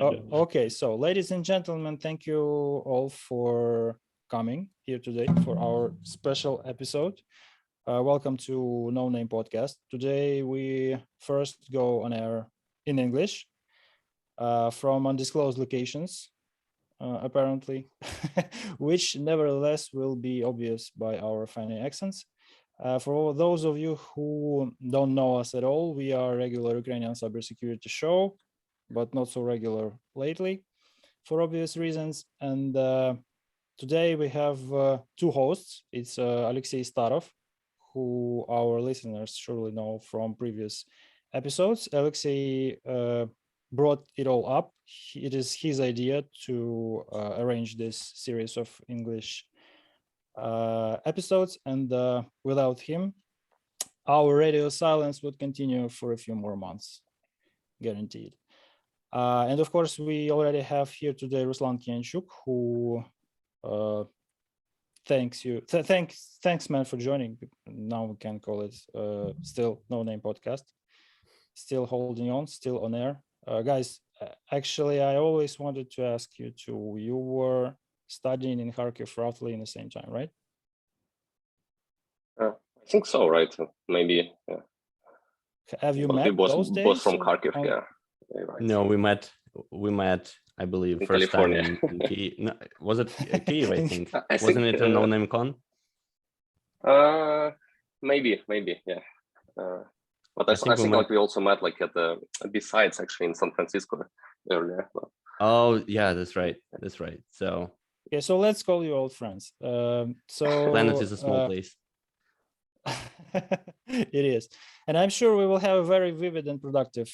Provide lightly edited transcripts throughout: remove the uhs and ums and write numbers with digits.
Okay, so ladies and gentlemen, thank you all for coming here today for our special episode. Welcome to No Name Podcast. Today we first go on air in English from undisclosed locations, apparently, which nevertheless will be obvious by our funny accents. For those of you who don't know us at all, we are a regular Ukrainian cybersecurity show, but not so regular lately for obvious reasons. And today we have two hosts. It's Alexei Starov, who our listeners surely know from previous episodes. Alexei brought it all up. It is his idea to arrange this series of English episodes, and without him, our radio silence would continue for a few more months, guaranteed. And of course, we already have here today Ruslan Kianchuk, who thanks man for joining. Now we can call it still No Name Podcast, still holding on, still on air. Guys, actually, I always wanted to ask you too. You were studying in Kharkiv roughly in the same time, right? I think so, right? Maybe. Yeah. Have you met those days? Both from Kharkiv, yeah. Right. No, we met. I believe, in first California. time in Kyiv. No, was it Kyiv? I think. Wasn't it a No Name Con? Maybe, yeah. But I think like we also met like at the besides actually in San Francisco earlier. But... Oh yeah, that's right. So okay, so let's call you old friends. So Planet is a small place. It is, and I'm sure we will have a very vivid and productive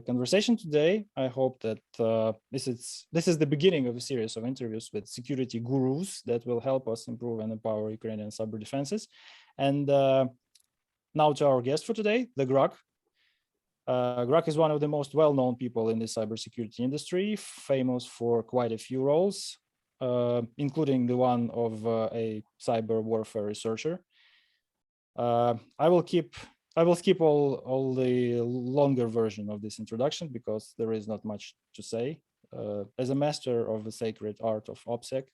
conversation today. I hope that this is the beginning of a series of interviews with security gurus that will help us improve and empower Ukrainian cyber defenses. And now to our guest for today, the Grugq. Grugq is one of the most well-known people in the cybersecurity industry, famous for quite a few roles, including the one of a cyber warfare researcher. I will skip all the longer version of this introduction because there is not much to say. As a master of the sacred art of OPSEC,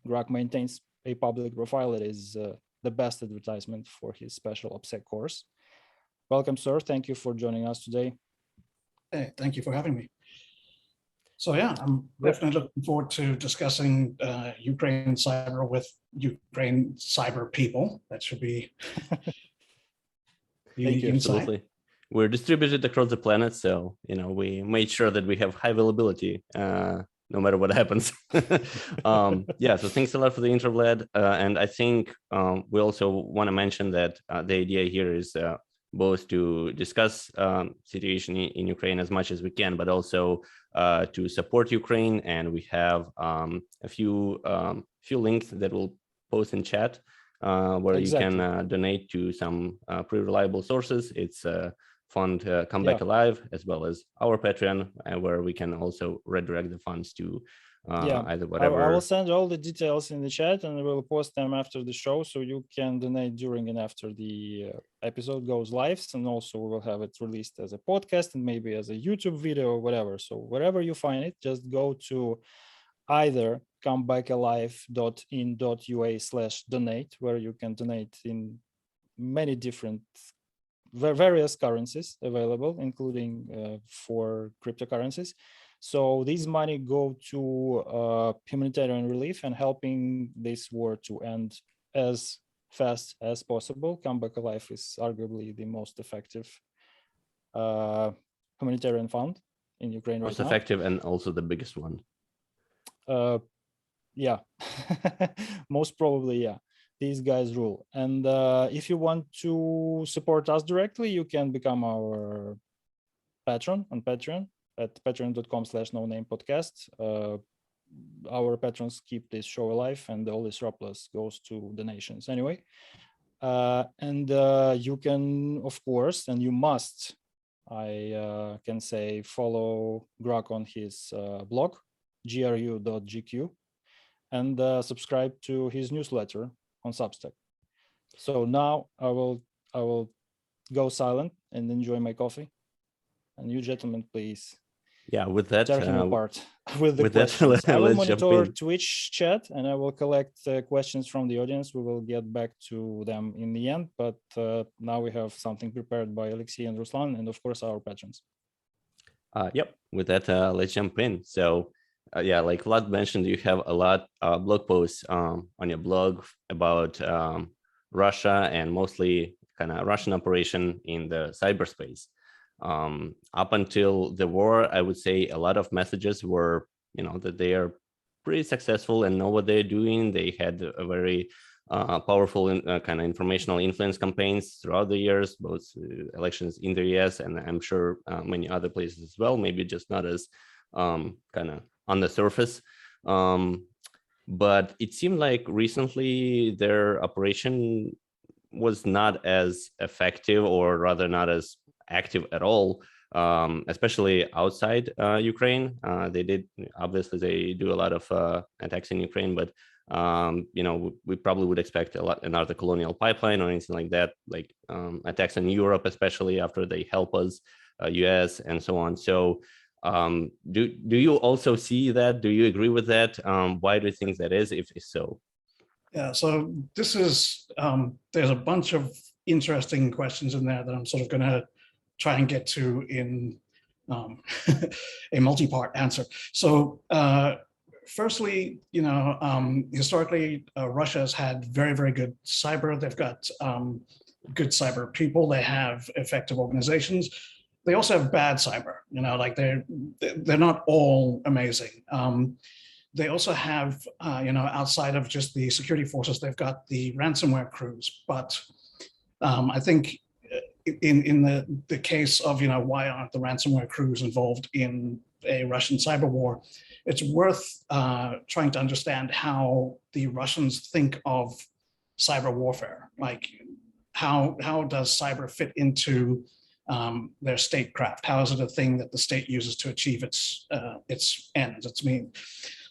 Grugq maintains a public profile that is the best advertisement for his special OPSEC course. Welcome, sir. Thank you for joining us today. Hey, thank you for having me. So yeah, I'm definitely looking forward to discussing Ukraine cyber with Ukraine cyber people. That should be unique insight. Absolutely. We're distributed across the planet, so we made sure that we have high availability no matter what happens. Yeah, so thanks a lot for the intro, Vlad. And I think we also want to mention that the idea here is both to discuss situation in Ukraine as much as we can, but also to support Ukraine. And we have a few links that we'll post in chat where you can donate to some pretty reliable sources. It's fund Come Back Alive, as well as our Patreon, where we can also redirect the funds to either whatever. I will send all the details in the chat and we'll post them after the show, so you can donate during and after the episode goes live, and also we will have it released as a podcast and maybe as a YouTube video or whatever. So wherever you find it, just go to either comebackalive.in.ua/donate, where you can donate in many different various currencies available, including for cryptocurrencies. So these money go to humanitarian relief and helping this war to end as fast as possible. Comeback Alive is arguably the most effective humanitarian fund in Ukraine right now. Most effective and also the biggest one. Yeah, most probably, yeah. These guys rule. And if you want to support us directly, you can become our patron on Patreon at patreon.com/nonamepodcast. Our patrons keep this show alive, and all the surplus goes to donations anyway. And you can, of course, and you must, I can say, follow Grugq on his blog, gru.gq, and subscribe to his newsletter on Substack. So now I will go silent and enjoy my coffee. And you gentlemen, please. Yeah, with that, tear him apart with the with that, questions. I will let's jump monitor in. Twitch chat and I will collect questions from the audience. We will get back to them in the end, but now we have something prepared by Alexei and Ruslan, and of course our patrons. Yep, with that, let's jump in. So yeah, like Vlad mentioned, you have a lot of blog posts on your blog about Russia and mostly kind of Russian operation in the cyberspace. Up until the war, I would say a lot of messages were, that they are pretty successful and know what they're doing. They had a very powerful kind of informational influence campaigns throughout the years, both elections in the US and I'm sure many other places as well, maybe just not as kind of on the surface. But it seemed like recently their operation was not as effective, or rather not as active at all, especially outside Ukraine. They do a lot of attacks in Ukraine, but we probably would expect another colonial pipeline or anything like that, like attacks in Europe, especially after they help us, US and so on. So do you also see that? Do you agree with that? Why do you think that is, if so? Yeah, so this is, there's a bunch of interesting questions in there that I'm sort of going to try and get to in a multi-part answer. So firstly, historically, Russia has had very, very good cyber. They've got good cyber people. They have effective organizations. They also have bad cyber, like they're not all amazing. They also have, outside of just the security forces, they've got the ransomware crews. But I think in the case of, why aren't the ransomware crews involved in a Russian cyber war, it's worth trying to understand how the Russians think of cyber warfare. Like, how does cyber fit into their statecraft? How is it a thing that the state uses to achieve its ends, its means?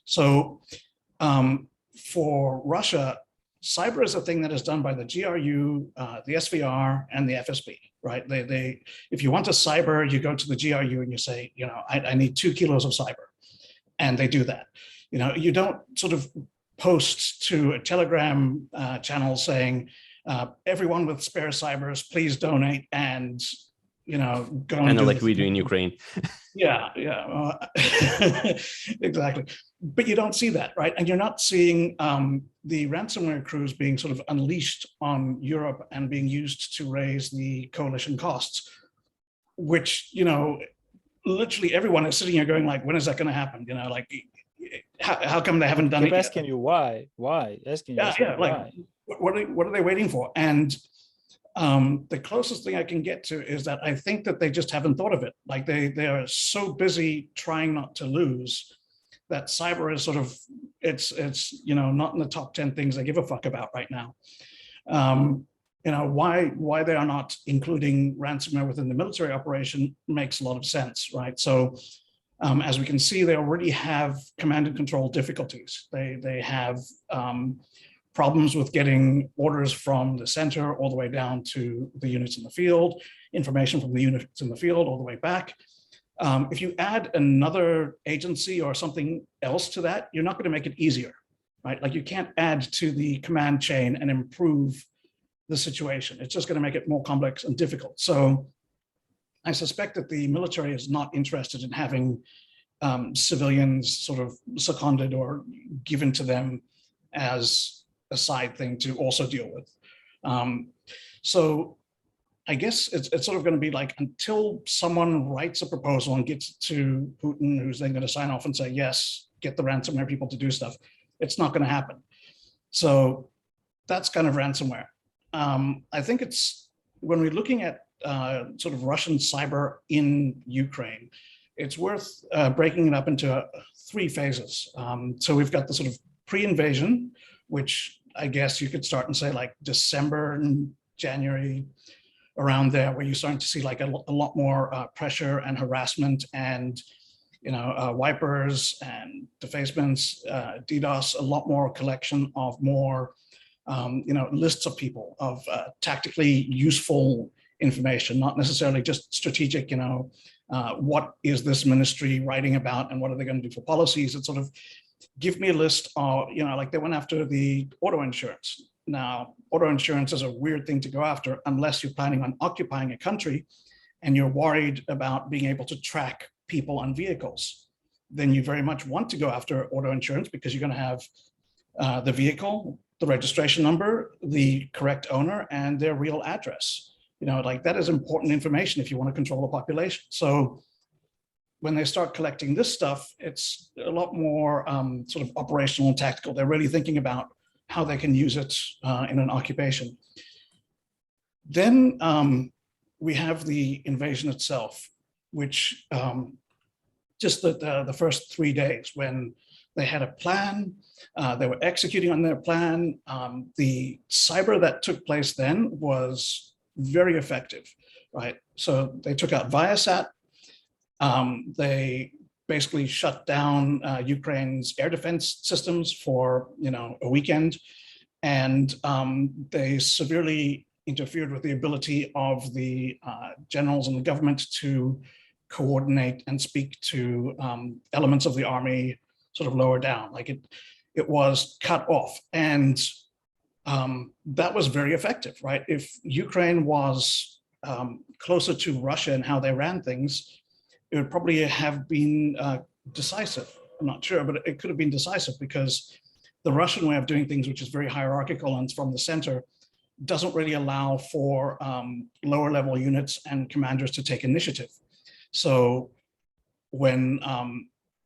So for Russia, cyber is a thing that is done by the GRU, the SVR, and the FSB, right? If you want to cyber, you go to the GRU and you say, I need 2 kilos of cyber, and they do that. You don't sort of post to a Telegram channel saying, everyone with spare cybers, please donate, and go and kind of like we do in Ukraine. Yeah, exactly. But you don't see that, right? And you're not seeing the ransomware crews being sort of unleashed on Europe and being used to raise the coalition costs, which, literally everyone is sitting here going like, when is that going to happen? Like, how come they haven't done it yet? Asking you why? Asking you, yeah, like, why? What are they waiting for? And the closest thing I can get to is that I think that they just haven't thought of it. Like they are so busy trying not to lose that cyber is sort of, it's not in the top 10 things I give a fuck about right now. Why they are not including ransomware within the military operation makes a lot of sense, right? So as we can see, they already have command and control difficulties. They have problems with getting orders from the center all the way down to the units in the field, information from the units in the field all the way back. If you add another agency or something else to that, you're not going to make it easier, right? Like, you can't add to the command chain and improve the situation. It's just going to make it more complex and difficult. So I suspect that the military is not interested in having civilians sort of seconded or given to them as a side thing to also deal with. So I guess it's sort of going to be like, until someone writes a proposal and gets it to Putin, who's then going to sign off and say, yes, get the ransomware people to do stuff, it's not going to happen. So that's kind of ransomware. I think it's, when we're looking at sort of Russian cyber in Ukraine, it's worth breaking it up into 3 phases. So we've got the sort of pre-invasion, which I guess you could start and say like December and January, around there, where you're starting to see like a lot more pressure and harassment and, wipers and defacements, DDoS, a lot more collection of more, lists of people, of tactically useful information, not necessarily just strategic, what is this ministry writing about and what are they going to do for policies? It sort of give me a list of, like they went after the auto insurance. Now, auto insurance is a weird thing to go after unless you're planning on occupying a country and you're worried about being able to track people on vehicles. Then you very much want to go after auto insurance because you're going to have the vehicle, the registration number, the correct owner, and their real address. Like that is important information if you want to control the population. So when they start collecting this stuff, it's a lot more sort of operational and tactical. They're really thinking about how they can use it in an occupation. Then we have the invasion itself, which just the first 3 days when they had a plan, they were executing on their plan. The cyber that took place then was very effective, right? So they took out Viasat. They basically shut down Ukraine's air defense systems for a weekend, and they severely interfered with the ability of the generals in the government to coordinate and speak to elements of the army sort of lower down. Like it was cut off, and that was very effective, right? If Ukraine was closer to Russia and how they ran things, it would probably have been decisive. I'm not sure, but it could have been decisive because the Russian way of doing things, which is very hierarchical and from the center, doesn't really allow for lower level units and commanders to take initiative. So when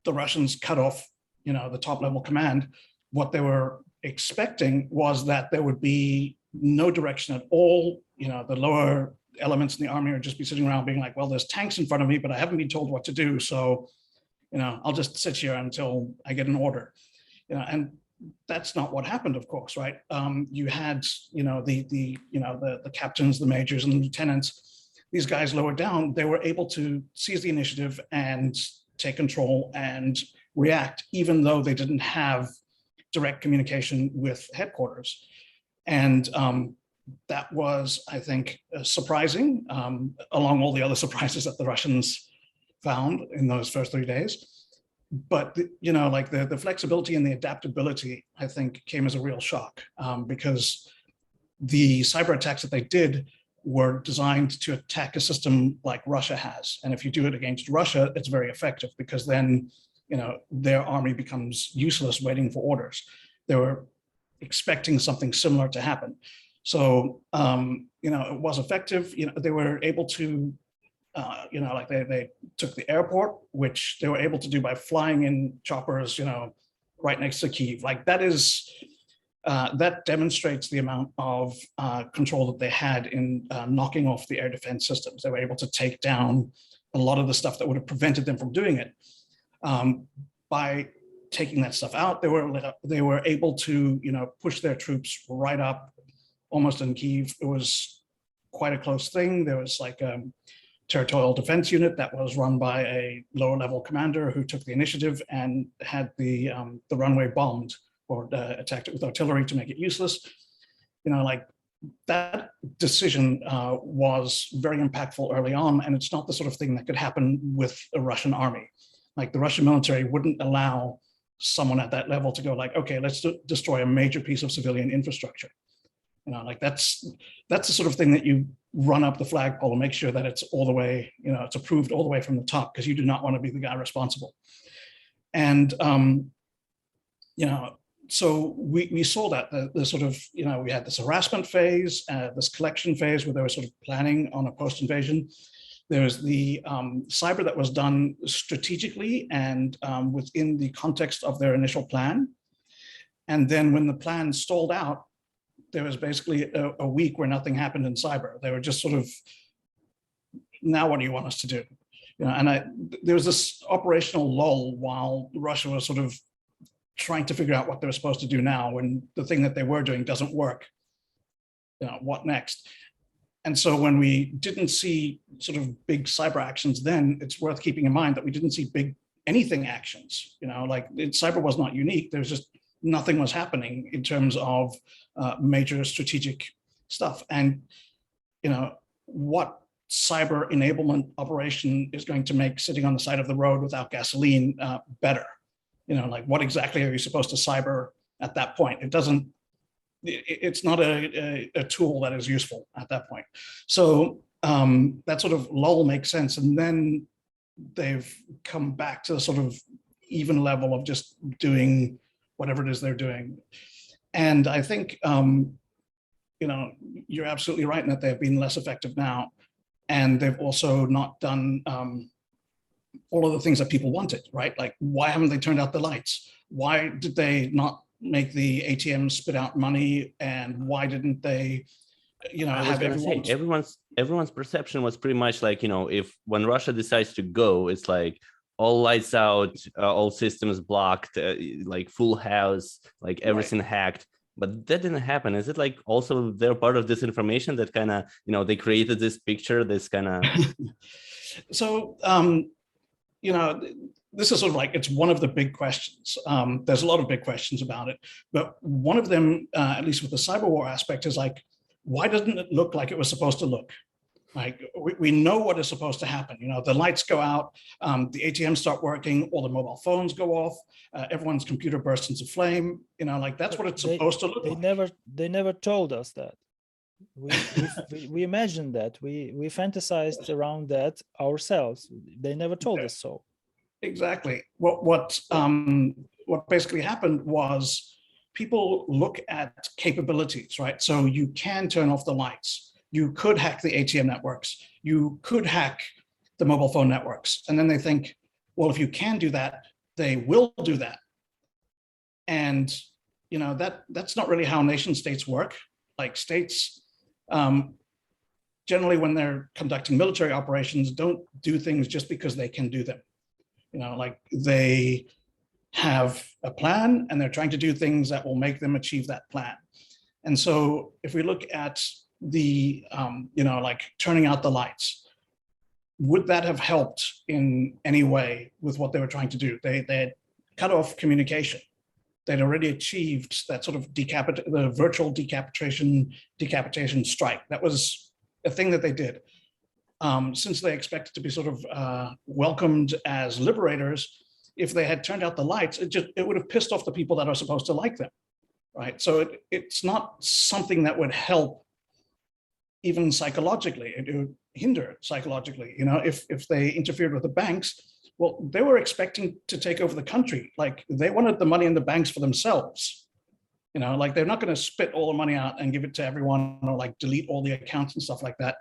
the Russians cut off, the top level command, what they were expecting was that there would be no direction at all. The lower elements in the army would just be sitting around being like, well, there's tanks in front of me, but I haven't been told what to do. So, I'll just sit here until I get an order, and that's not what happened, of course, right? You had, the captains, the majors and the lieutenants, these guys lower down, they were able to seize the initiative and take control and react, even though they didn't have direct communication with headquarters. And that was, I think, surprising, along all the other surprises that the Russians found in those first 3 days. But, like the flexibility and the adaptability, I think, came as a real shock because the cyber attacks that they did were designed to attack a system like Russia has. And if you do it against Russia, it's very effective because then, their army becomes useless waiting for orders. They were expecting something similar to happen. So, it was effective. They were able to, like they took the airport, which they were able to do by flying in choppers, right next to Kyiv. Like that is, that demonstrates the amount of control that they had in knocking off the air defense systems. They were able to take down a lot of the stuff that would have prevented them from doing it. By taking that stuff out, they were able to, push their troops right up almost in Kyiv. It was quite a close thing. There was like a territorial defense unit that was run by a lower level commander who took the initiative and had the runway bombed or attacked it with artillery to make it useless. Like that decision was very impactful early on, and it's not the sort of thing that could happen with a Russian army. Like the Russian military wouldn't allow someone at that level to go like, okay, let's destroy a major piece of civilian infrastructure. Like that's the sort of thing that you run up the flagpole and make sure that it's all the way, it's approved all the way from the top, because you do not want to be the guy responsible. And, so we saw that the sort of, we had this harassment phase, this collection phase where they were sort of planning on a post-invasion. There was the cyber that was done strategically and within the context of their initial plan. And then when the plan stalled out, there was basically a week where nothing happened in cyber. They were just sort of, now what do you want us to do? And there was this operational lull while Russia was sort of trying to figure out what they were supposed to do now when the thing that they were doing doesn't work. What next? And so when we didn't see sort of big cyber actions then, it's worth keeping in mind that we didn't see big anything actions. Like cyber was not unique. There's just nothing was happening in terms of major strategic stuff. And what cyber enablement operation is going to make sitting on the side of the road without gasoline better. Like what exactly are you supposed to cyber at that point? It's not a tool that is useful at that point. So that sort of lull makes sense. And then they've come back to the sort of even level of just doing whatever it is they're doing. And I think, you're absolutely right in that they've been less effective now. And they've also not done all of the things that people wanted, right? Like, why haven't they turned out the lights? Why did they not make the ATMs spit out money? And why didn't they, have everyone's perception was pretty much like, if when Russia decides to go, it's like all lights out, all systems blocked, like full house, like everything hacked. But that didn't happen. Is it like also they're part of this information that kind of, they created this picture, this kind of. So, this is sort of like, it's one of the big questions. There's a lot of big questions about it, but one of them, at least with the cyberwar aspect, is like, why doesn't it look like it was supposed to look? Like, we know what is supposed to happen. The lights go out, the ATMs start working, all the mobile phones go off, everyone's computer bursts into flame. Like that's what it's supposed to look like. They never told us that. We imagined that. We fantasized around that ourselves. They never told us so. Exactly. What basically happened was people look at capabilities, right? So you can turn off the lights. You could hack the ATM networks. You could hack the mobile phone networks. And then they think, well, if you can do that, they will do that. And that's not really how nation states work. Like states, generally when they're conducting military operations, don't do things just because they can do them. Like they have a plan and they're trying to do things that will make them achieve that plan. And so if we look at the, like turning out the lights, would that have helped in any way with what they were trying to do? They had cut off communication. They'd already achieved that sort of the virtual decapitation strike. That was a thing that they did. Since they expected to be sort of welcomed as liberators, if they had turned out the lights, it would have pissed off the people that are supposed to like them, right? So it's not something that would help even psychologically. It would hinder psychologically. If they interfered with the banks, well, they were expecting to take over the country. Like they wanted the money in the banks for themselves. Like they're not going to spit all the money out and give it to everyone or like delete all the accounts and stuff like that.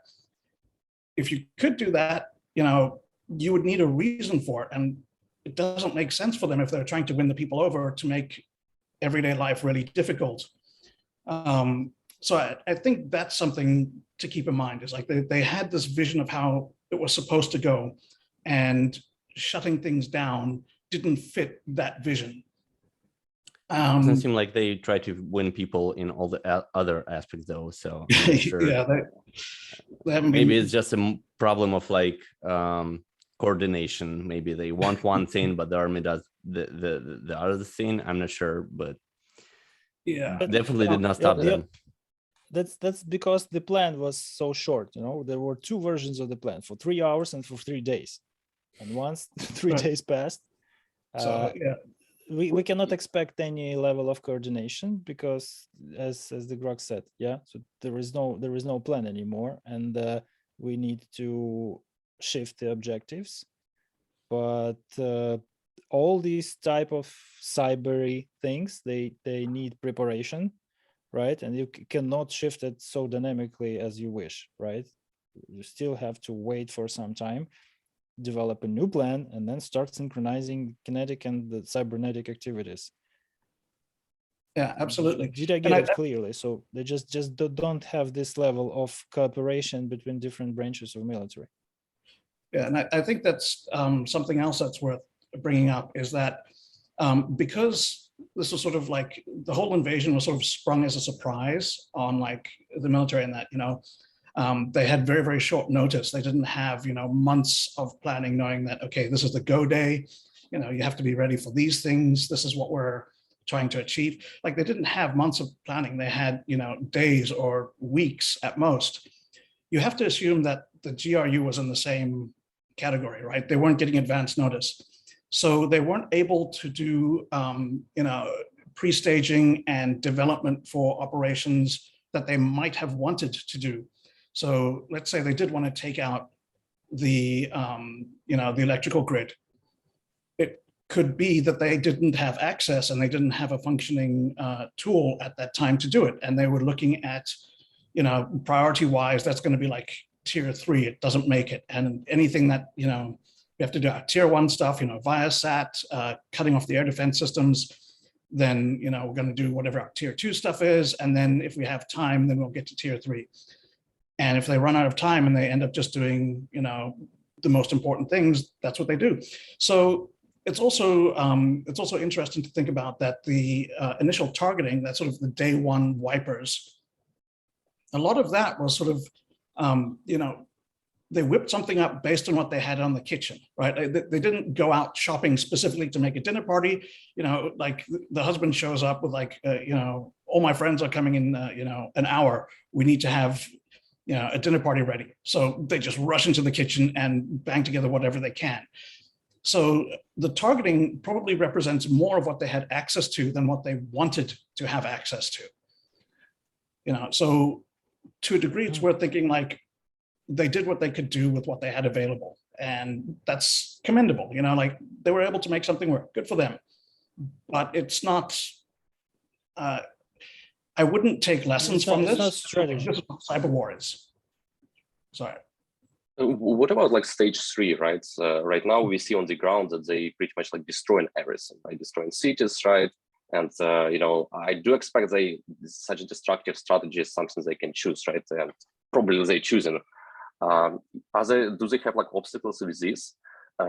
If you could do that, you would need a reason for it. And it doesn't make sense for them if they're trying to win the people over to make everyday life really difficult. So I think that's something to keep in mind, is like they had this vision of how it was supposed to go, and shutting things down didn't fit that vision. Doesn't seem like they try to win people in all the other aspects though. So I'm not sure. Yeah, they haven't maybe it's just a problem of like coordination. Maybe they want one thing, but the army does the other thing. I'm not sure, but yeah, definitely did not stop them. That's because the plan was so short. There were two versions of the plan, for 3 hours and for 3 days. And once 3 days passed, we cannot expect any level of coordination because, as the Grugq said, so there is no plan anymore, and we need to shift the objectives. But all these type of cybery things, they need preparation, right? And you cannot shift it so dynamically as you wish, right? You still have to wait for some time, develop a new plan, and then start synchronizing kinetic and the cybernetic activities. Yeah, absolutely. Did I get it clearly? So they just don't have this level of cooperation between different branches of military. Yeah, and I think that's something else that's worth bringing up, is that because this was sort of like the whole invasion was sort of sprung as a surprise on like the military, and that, they had very, very short notice. They didn't have, months of planning, knowing that, okay, this is the go day, you have to be ready for these things. This is what we're trying to achieve. Like they didn't have months of planning. They had, days or weeks at most. you have to assume that the GRU was in the same category, right? They weren't getting advance notice. So they weren't able to do, pre-staging and development for operations that they might have wanted to do. So let's say they did want to take out the electrical grid. It could be that they didn't have access and they didn't have a functioning tool at that time to do it. And they were looking at, priority wise, that's going to be like tier 3, it doesn't make it. And anything that, we have to do tier 1 stuff, Viasat, cutting off the air defense systems, then, we're going to do whatever our tier 2 stuff is. And then if we have time, then we'll get to tier 3. And if they run out of time and they end up just doing, the most important things, that's what they do. So it's also interesting to think about that the initial targeting, that sort of the day 1 wipers, a lot of that was sort of, they whipped something up based on what they had on the kitchen, right? They didn't go out shopping specifically to make a dinner party. Like the husband shows up with like, all my friends are coming in, an hour. We need to have, a dinner party ready. So they just rush into the kitchen and bang together whatever they can. So the targeting probably represents more of what they had access to than what they wanted to have access to. So to a degree, it's worth thinking like they did what they could do with what they had available. And that's commendable, like they were able to make something work. Good for them. But it's not, I wouldn't take lessons from this. This is what Cyberwar is. Sorry. What about like stage 3, right? Right now we see on the ground that they pretty much like destroying everything, like destroying cities, right? And I do expect such a destructive strategy is something they can choose, right? And probably they're choosing. Do they have like obstacles with this?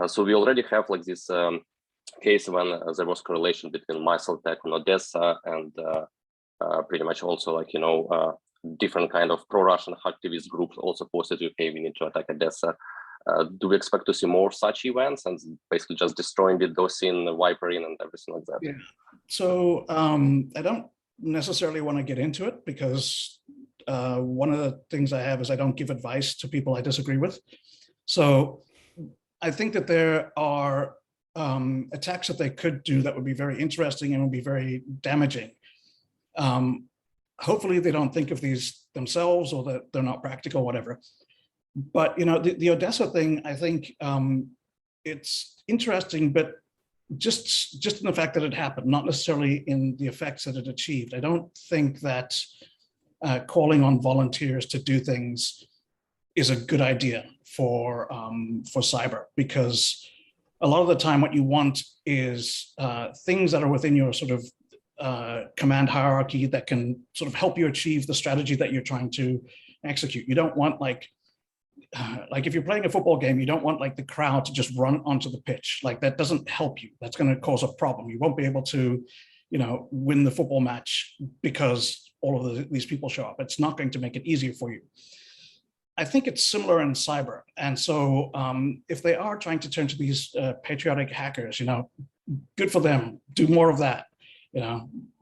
So we already have like this case when there was correlation between missile attack on Odessa and pretty much also like different kind of pro-Russian hacktivist groups also posted, okay, we need to attack Odessa. Do we expect to see more such events and basically just destroying the DOSIN, Vipering and everything like that? Yeah. So I don't necessarily want to get into it because one of the things I have is I don't give advice to people I disagree with. So I think that there are attacks that they could do that would be very interesting and would be very damaging. Hopefully they don't think of these themselves or that they're not practical, whatever. But the Odessa thing, I think it's interesting, but just in the fact that it happened, not necessarily in the effects that it achieved. I don't think that calling on volunteers to do things is a good idea for cyber, because a lot of the time what you want is things that are within your sort of command hierarchy that can sort of help you achieve the strategy that you're trying to execute. You don't want like if you're playing a football game, you don't want like the crowd to just run onto the pitch. Like that doesn't help you. That's going to cause a problem. You won't be able to, win the football match because all of these people show up. It's not going to make it easier for you. I think it's similar in cyber. And so if they are trying to turn to these patriotic hackers, good for them. Do more of that.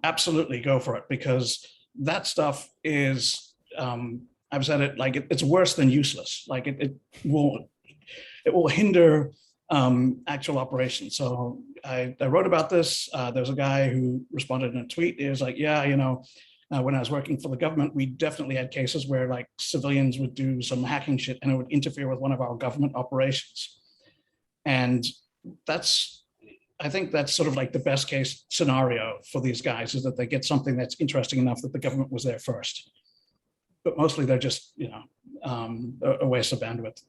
Absolutely go for it, because that stuff is, I've said it, like it's worse than useless. Like it will hinder actual operations. So I wrote about this. There's a guy who responded in a tweet. He was like, yeah, when I was working for the government, we definitely had cases where like civilians would do some hacking shit and it would interfere with one of our government operations. And I think that's sort of like the best case scenario for these guys, is that they get something that's interesting enough that the government was there first. But mostly they're just, a waste of bandwidth.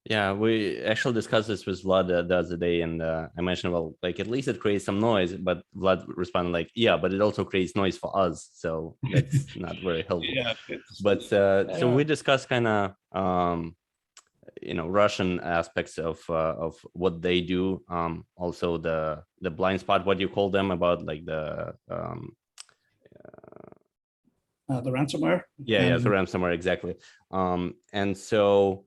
Yeah, we actually discussed this with Vlad the other day, and I mentioned, well, like at least it creates some noise, but Vlad responded like, yeah, but it also creates noise for us, so that's not very helpful. Yeah, but so we discussed kind of Russian aspects of what they do, also the blind spot, what you call them, about like the ransomware. Yeah, the ransomware, exactly. And so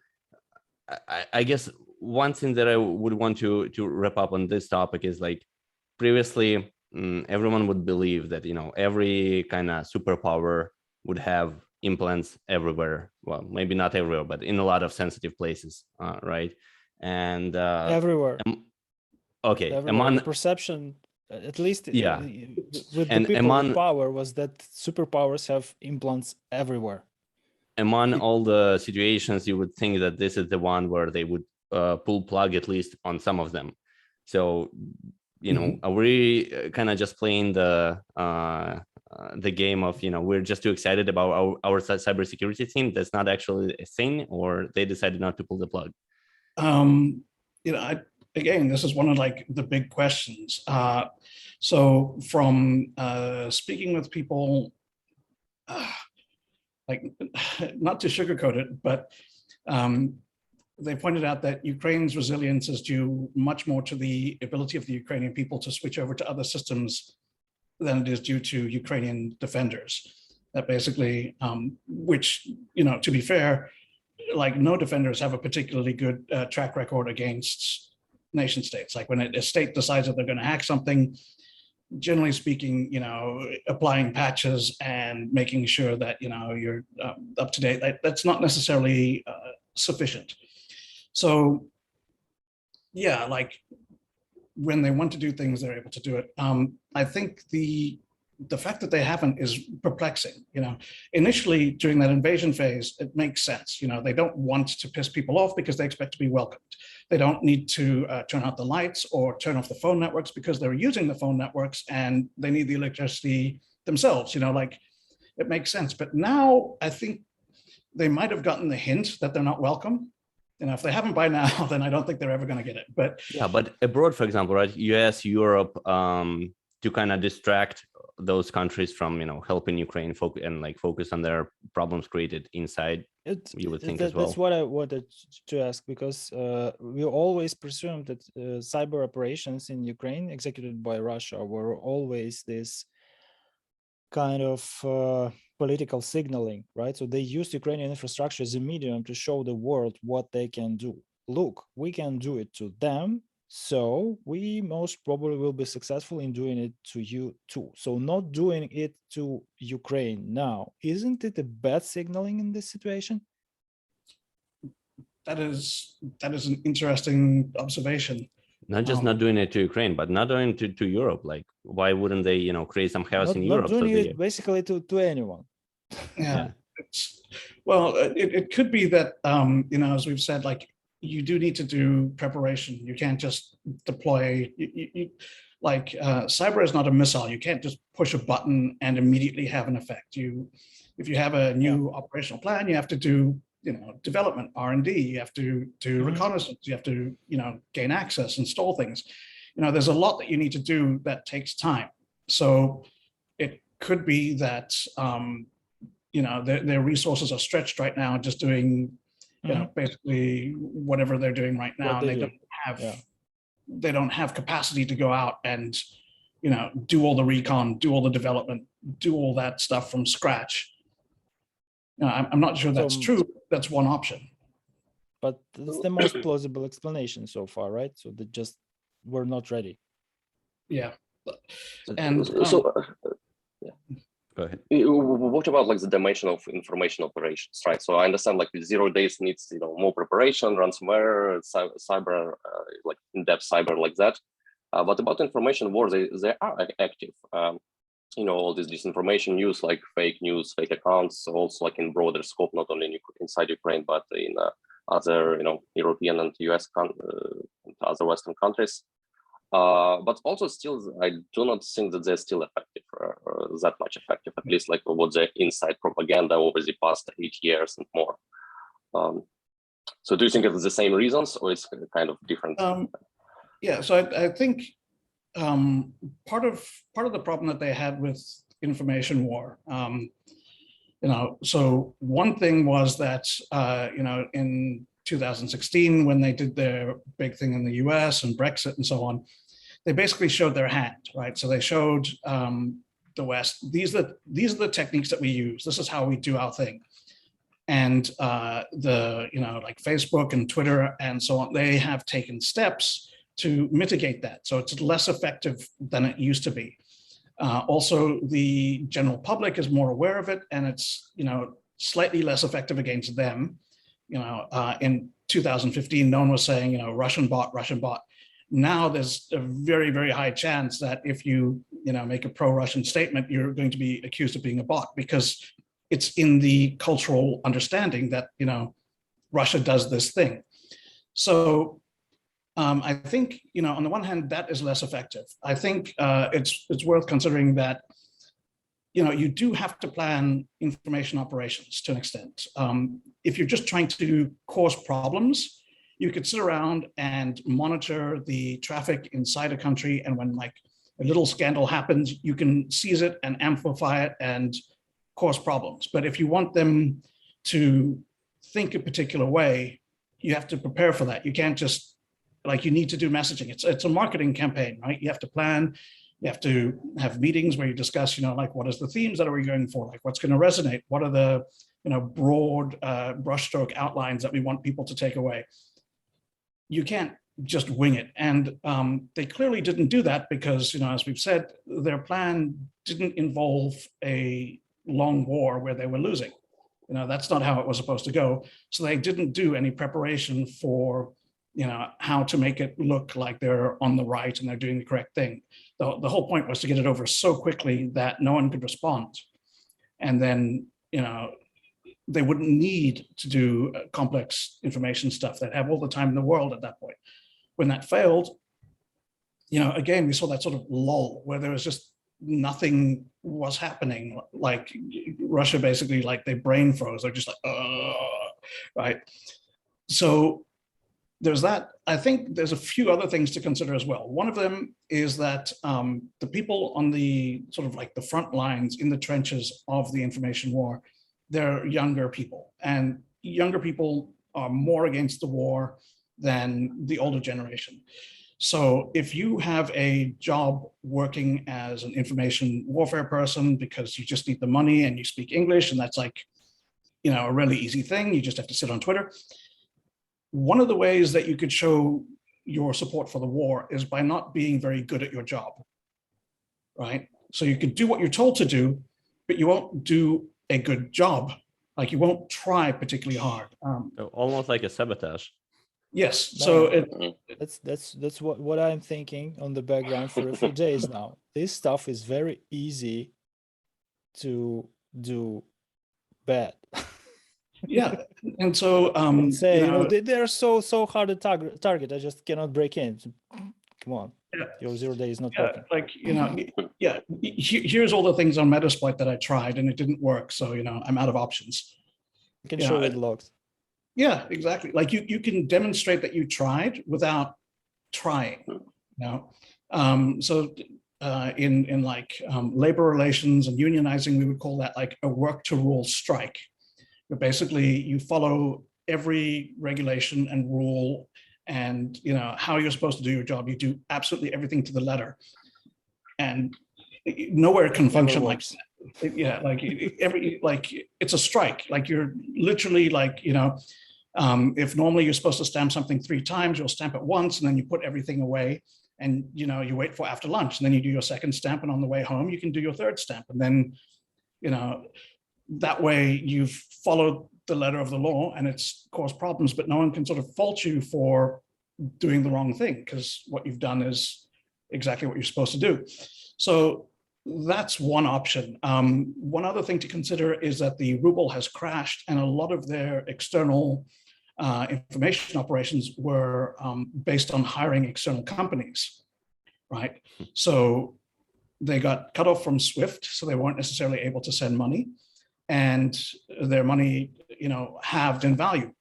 I guess one thing that I would want to wrap up on this topic is, like, previously everyone would believe that every kind of superpower would have implants everywhere. Well, maybe not everywhere, but in a lot of sensitive places, right? And everywhere. Okay, Everywhere. among The perception, at least yeah, with and the people among with power, was that superpowers have implants everywhere. Among all the situations, you would think that this is the one where they would pull plug at least on some of them. So, you know, are we kind of just playing the game of, you know, we're just too excited about our cybersecurity team that's not actually a thing, or they decided not to pull the plug? You know, again, this is one of like the big questions. So from speaking with people, like not to sugarcoat it, but they pointed out that Ukraine's resilience is due much more to the ability of the Ukrainian people to switch over to other systems than it is due to Ukrainian defenders. That basically, which, you know, to be fair, like no defenders have a particularly good track record against nation states. Like when a state decides that they're going to hack something, generally speaking, you know, applying patches and making sure that, you know, you're up to date, that's not necessarily sufficient. So yeah, like when they want to do things, they're able to do it. I think the fact that they haven't is perplexing. You know, initially during that invasion phase, it makes sense. You know, they don't want to piss people off because they expect to be welcomed. They don't need to turn out the lights or turn off the phone networks because they're using the phone networks and they need the electricity themselves. You know, like it makes sense. But now I think they might have gotten the hint that they're not welcome. You know, if they haven't by now, then I don't think they're ever going to get it. But yeah, but abroad, for example, right, US, Europe, to kind of distract those countries from, you know, helping Ukraine focus on their problems created inside, you would think as well. That's what I wanted to ask, because we always presumed that cyber operations in Ukraine executed by Russia were always this kind of political signaling, right? So they used Ukrainian infrastructure as a medium to show the world what they can do. Look, we can do it to them, so we most probably will be successful in doing it to you too. So not doing it to Ukraine now, isn't it a bad signaling in this situation? that is an interesting observation. Not just not doing it to Ukraine, but not doing it to Europe. Like, why wouldn't they, you know, create some chaos in Europe? Not doing it basically to anyone. Yeah. Well, it could be that, you know, as we've said, like you do need to do preparation. You can't just deploy, like cyber is not a missile. You can't just push a button and immediately have an effect. If you have a new operational plan, you have to do, you know, development, R&D, you have to do reconnaissance, you have to, you know, gain access, install things. You know, there's a lot that you need to do that takes time. So it could be that, you know, their resources are stretched right now, just doing, you know, basically whatever they're doing right now. And they don't have capacity to go out and, you know, do all the recon, do all the development, do all that stuff from scratch. You know, I'm not sure that's true. That's one option. But it's the most plausible explanation so far, right? So they just were not ready. Yeah. And go ahead. What about like the dimension of information operations, right? So I understand like 0 days needs, you know, more preparation, ransomware, cyber, like in-depth cyber like that. But about information wars, they are active. You know, all this disinformation news, like fake news, fake accounts, also like in broader scope, not only inside Ukraine, but in other, you know, European and US and other Western countries. But also still, I do not think that they're still effective, or that much effective, at least like what the inside propaganda over the past 8 years and more. So do you think it's the same reasons, or it's kind of different? Yeah, so I think part of the problem that they had with information war, you know, so one thing was that, you know, in 2016, when they did their big thing in the US and Brexit and so on, they basically showed their hand, right? So they showed the West, these are the techniques that we use. This is how we do our thing. And you know, like Facebook and Twitter and so on, they have taken steps to mitigate that. So it's less effective than it used to be. Also, the general public is more aware of it, and it's, you know, slightly less effective against them. In 2015, no one was saying, Russian bot, Russian bot. Now there's a very, very high chance that if you, make a pro-Russian statement, you're going to be accused of being a bot, because it's in the cultural understanding that, Russia does this thing. So I think, on the one hand, that is less effective. I think it's worth considering that, you do have to plan information operations to an extent. If you're just trying to cause problems, you could sit around and monitor the traffic inside a country, and when like a little scandal happens, you can seize it and amplify it and cause problems. But if you want them to think a particular way, you have to prepare for that. You can't just, you need to do messaging. It's a marketing campaign, right? You have to plan. You have to have meetings where you discuss, what is the themes that are we going for? Like, what's going to resonate? What are the, broad brushstroke outlines that we want people to take away? You can't just wing it. And they clearly didn't do that because, as we've said, their plan didn't involve a long war where they were losing. That's not how it was supposed to go. So they didn't do any preparation for, how to make it look like they're on the right and they're doing the correct thing. The whole point was to get it over so quickly that no one could respond. And then, they wouldn't need to do complex information stuff. They'd have all the time in the world at that point. When that failed, again, we saw that sort of lull where there was just nothing was happening. Like Russia basically, like they brain froze. They're just like, right? So there's that. I think there's a few other things to consider as well. One of them is that the people on the sort of like the front lines in the trenches of the information war, they're younger people, and younger people are more against the war than the older generation. So if you have a job working as an information warfare person because you just need the money and you speak English, and that's like, a really easy thing, you just have to sit on Twitter. One of the ways that you could show your support for the war is by not being very good at your job, right? So you could do what you're told to do, but you won't do a good job. Like you won't try particularly hard. So almost like a sabotage. Yes. No, So that's what I'm thinking on the background for a few days now. This stuff is very easy to do bad. yeah, and so say they're so hard to target. I just cannot break in. Come on, yeah. Your 0 day is not Yeah, working. like yeah. Here's all the things on Metasploit that I tried and it didn't work. So I'm out of options. You can show it logs. Yeah, exactly. Like you can demonstrate that you tried without trying. So in like labor relations and unionizing, we would call that like a work to rule strike. But basically, you follow every regulation and rule, and how you're supposed to do your job. You do absolutely everything to the letter, and nowhere can function like that. Yeah, like it's a strike. Like you're literally like if normally you're supposed to stamp something 3 times, you'll stamp it once, and then you put everything away, and you wait for after lunch, and then you do your second stamp, and on the way home you can do your third stamp, and then that way you've followed the letter of the law, and it's caused problems, but no one can sort of fault you for doing the wrong thing because what you've done is exactly what you're supposed to do. So that's one option. One other thing to consider is that the ruble has crashed, and a lot of their external information operations were based on hiring external companies, right? So they got cut off from SWIFT, so they weren't necessarily able to send money, and their money, halved in value.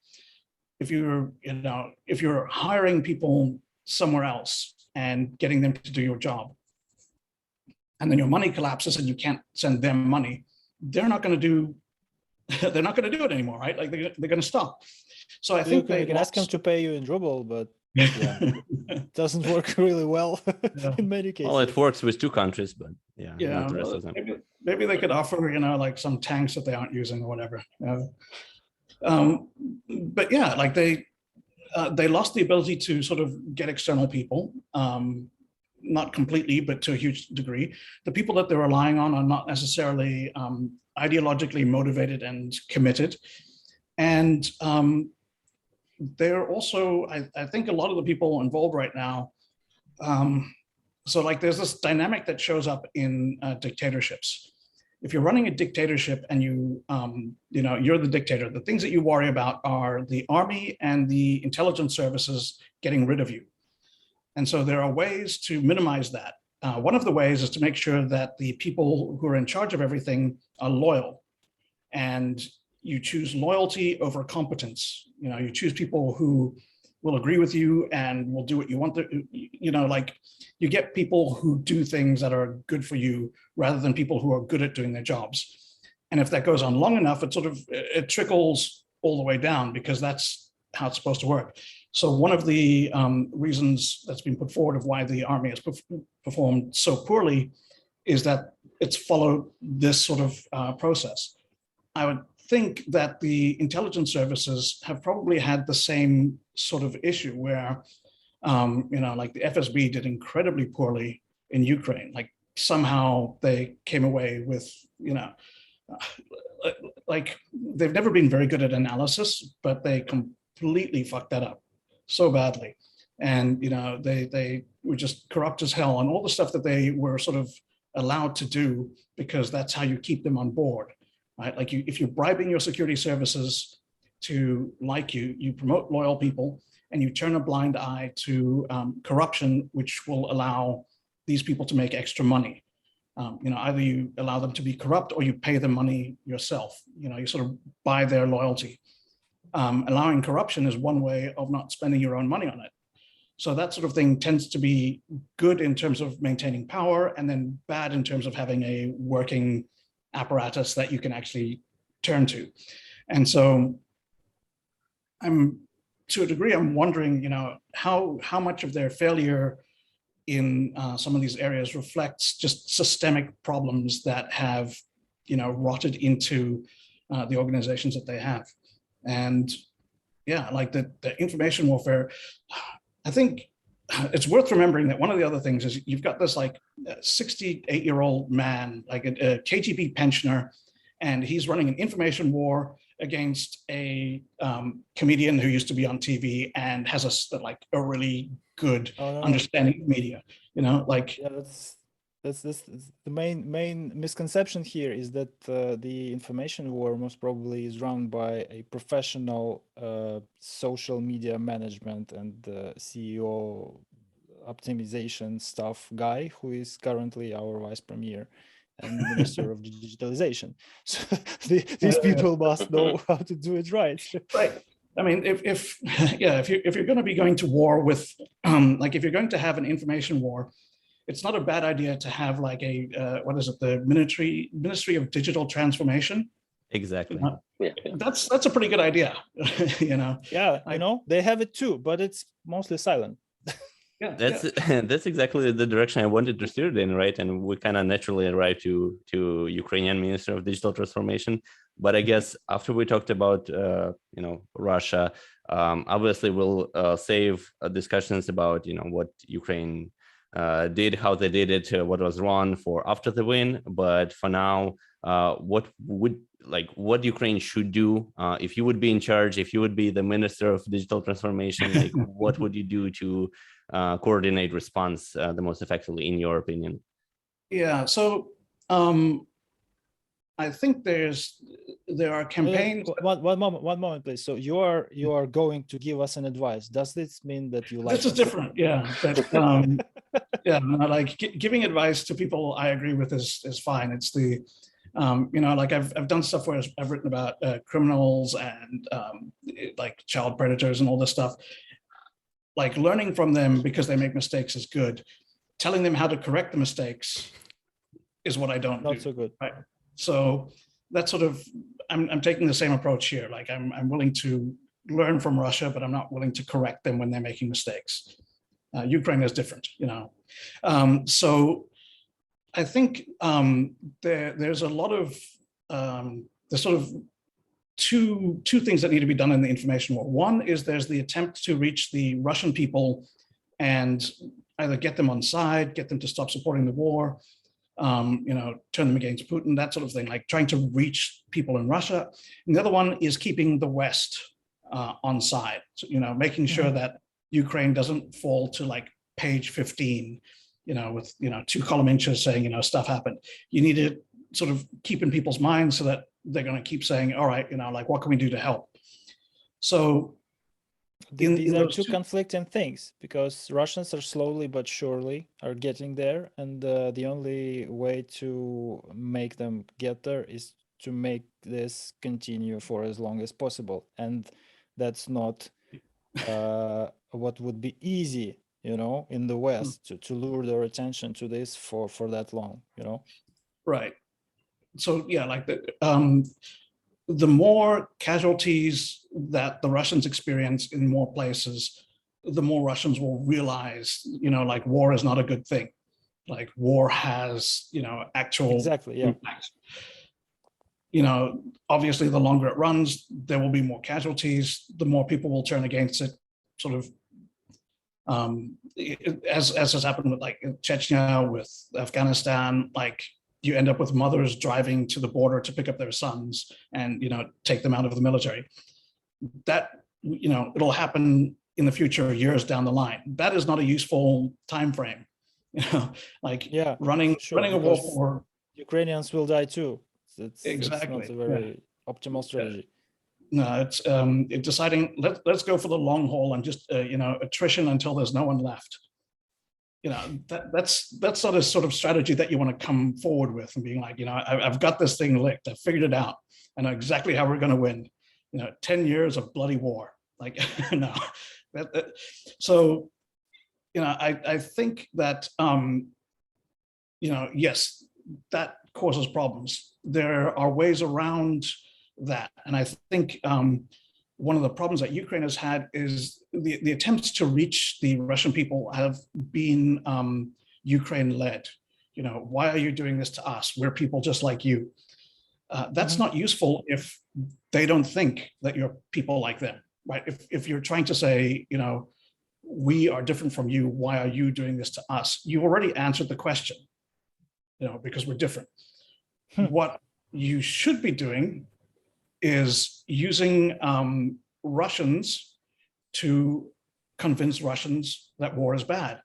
If you're hiring people somewhere else and getting them to do your job, and then your money collapses and you can't send them money, they're not going to do it anymore, right? Like they're going to stop. So I think you can ask them to pay you in ruble, but yeah, it doesn't work really well in many cases. Well, it works with 2 countries, but not the rest of them. Maybe they could offer, like some tanks that they aren't using or whatever. But yeah, like they lost the ability to sort of get external people. not completely, but to a huge degree. The people that they're relying on are not necessarily ideologically motivated and committed. And they're also, I think a lot of the people involved right now, so like there's this dynamic that shows up in dictatorships. If you're running a dictatorship and you're the dictator, the things that you worry about are the army and the intelligence services getting rid of you. And so there are ways to minimize that. One of the ways is to make sure that the people who are in charge of everything are loyal, and you choose loyalty over competence. You choose people who will agree with you and will do what you want to, like you get people who do things that are good for you rather than people who are good at doing their jobs. And if that goes on long enough, it trickles all the way down, because that's how it's supposed to work. So one of the reasons that's been put forward of why the army has performed so poorly is that it's followed this sort of process. I would think that the intelligence services have probably had the same sort of issue where, like the FSB did incredibly poorly in Ukraine. Like somehow they came away with, like they've never been very good at analysis, but they completely fucked that up so badly. And, they were just corrupt as hell on all the stuff that they were sort of allowed to do, because that's how you keep them on board. Right? Like if you're bribing your security services to like you, you promote loyal people, and you turn a blind eye to corruption, which will allow these people to make extra money. Either you allow them to be corrupt or you pay them money yourself. You sort of buy their loyalty. Allowing corruption is one way of not spending your own money on it. So that sort of thing tends to be good in terms of maintaining power, and then bad in terms of having a working apparatus that you can actually turn to. And so to a degree, I'm wondering, how much of their failure in some of these areas reflects just systemic problems that have, rotted into the organizations that they have. And yeah, like the information warfare, I think it's worth remembering that one of the other things is you've got this like 68-year-old man, like a KGB pensioner, and he's running an information war against a comedian who used to be on TV and has a really good understanding of media. Yeah, that's the main misconception here is that the information war most probably is run by a professional social media management and CEO optimization stuff guy who is currently our vice premier and minister of digitalization. So these people must know how to do it right. Right. I mean, if you're going to be going to war with, like if you're going to have an information war, it's not a bad idea to have like the Ministry of Digital Transformation. Exactly. That's a pretty good idea. Yeah, they have it too, but it's mostly silent. That's exactly the direction I wanted to steer it in, right? And we kind of naturally arrived to Ukrainian Minister of Digital Transformation. But I guess after we talked about Russia, obviously we'll save discussions about what Ukraine did, how they did it, what was wrong for after the win. But for now, what Ukraine should do if you would be in charge, if you would be the Minister of Digital Transformation, like what would you do to coordinate response the most effectively, in your opinion? Yeah, so I think there are campaigns. One moment, please. So you are going to give us an advice. Does this mean that you like? This is different, yeah. But like giving advice to people I agree with is fine. It's the like I've done stuff where I've written about criminals and like child predators and all this stuff. Like learning from them because they make mistakes is good. Telling them how to correct the mistakes is what I don't do. Not so good. Right? So that's sort of, I'm taking the same approach here. Like I'm willing to learn from Russia, but I'm not willing to correct them when they're making mistakes. Ukraine is different, So I think there's a lot of, there's sort of two things that need to be done in the information war. One is there's the attempt to reach the Russian people and either get them on side, get them to stop supporting the war, turn them against Putin, that sort of thing, like trying to reach people in Russia. And the other one is keeping the West on side, so, making sure that Ukraine doesn't fall to like page 15, with, 2-column inches saying, stuff happened. You need to sort of keep in people's minds so that they're going to keep saying, all right, like, what can we do to help? So these are two conflicting things, because Russians are slowly but surely are getting there, and the only way to make them get there is to make this continue for as long as possible, and that's not what would be easy, in the West, to lure their attention to this for that long, Right. So yeah, like the more casualties that the Russians experience in more places, the more Russians will realize, like, war is not a good thing. Like, war has, actual exactly, yeah. impacts. Obviously, the longer it runs, there will be more casualties, the more people will turn against it, sort of, as has happened with like Chechnya, with Afghanistan, like, you end up with mothers driving to the border to pick up their sons and, take them out of the military. That, it'll happen in the future, years down the line. That is not a useful time frame. Like, yeah, running a war for Ukrainians will die too. Exactly. It's not a very optimal strategy. No, it's deciding, let's go for the long haul and just, attrition until there's no one left. That's not a sort of strategy that you want to come forward with and being like, I've got this thing licked. I figured it out. I know exactly how we're going to win. 10 years of bloody war. Like, no. So, I think that, yes, that causes problems. There are ways around that. And I think one of the problems that Ukraine has had is the attempts to reach the Russian people have been Ukraine-led. Why are you doing this to us? We're people just like you. That's not useful if they don't think that you're people like them, right? If you're trying to say, we are different from you, why are you doing this to us? You already answered the question, because we're different. What you should be doing is using Russians to convince Russians that war is bad.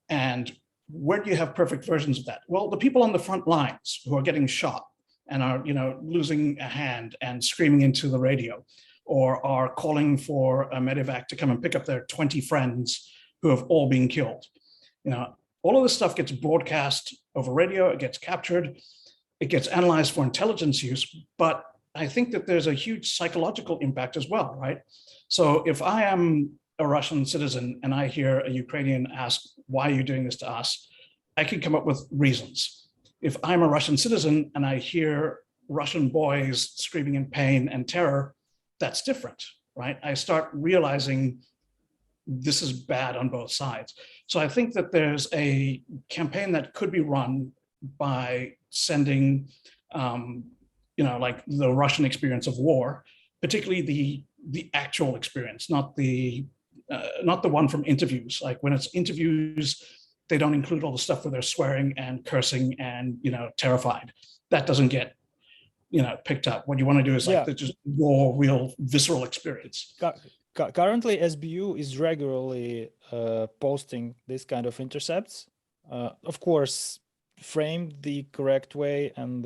And where do you have perfect versions of that? Well, the people on the front lines who are getting shot and are, losing a hand and screaming into the radio, or are calling for a medevac to come and pick up their 20 friends who have all been killed. All of this stuff gets broadcast over radio, it gets captured, it gets analyzed for intelligence use, but I think that there's a huge psychological impact as well, right? So if I am a Russian citizen and I hear a Ukrainian ask, why are you doing this to us? I can come up with reasons. If I'm a Russian citizen and I hear Russian boys screaming in pain and terror, that's different, right? I start realizing this is bad on both sides. So I think that there's a campaign that could be run by sending, like the Russian experience of war, particularly the actual experience, not the one from interviews. Like when it's interviews, they don't include all the stuff where they're swearing and cursing and terrified. That doesn't get picked up. What you want to do is like just raw, real, visceral experience. Currently, SBU is regularly posting this kind of intercepts. Of course, framed the correct way and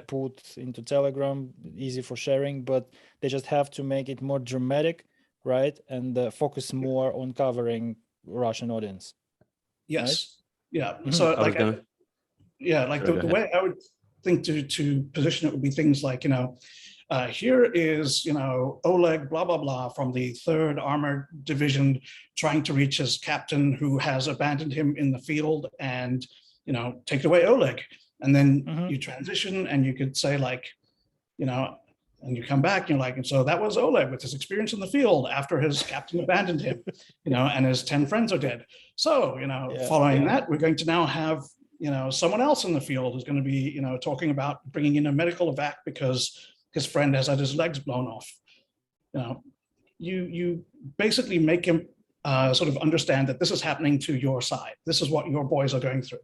put into Telegram, easy for sharing, but they just have to make it more dramatic, right? And focus more on covering Russian audience. Yes. Right? Yeah. Mm-hmm. So Sure, the way I would think to position it would be things like, here is, Oleg, blah, blah, blah, from the 3rd Armored Division trying to reach his captain who has abandoned him in the field, and, take it away, Oleg. And then you transition and you could say like, and you come back, you're like, and so that was Oleg with his experience in the field after his captain abandoned him, and his 10 friends are dead. So, following that, we're going to now have, someone else in the field who's going to be, talking about bringing in a medical evac because his friend has had his legs blown off. You basically make him sort of understand that this is happening to your side. This is what your boys are going through.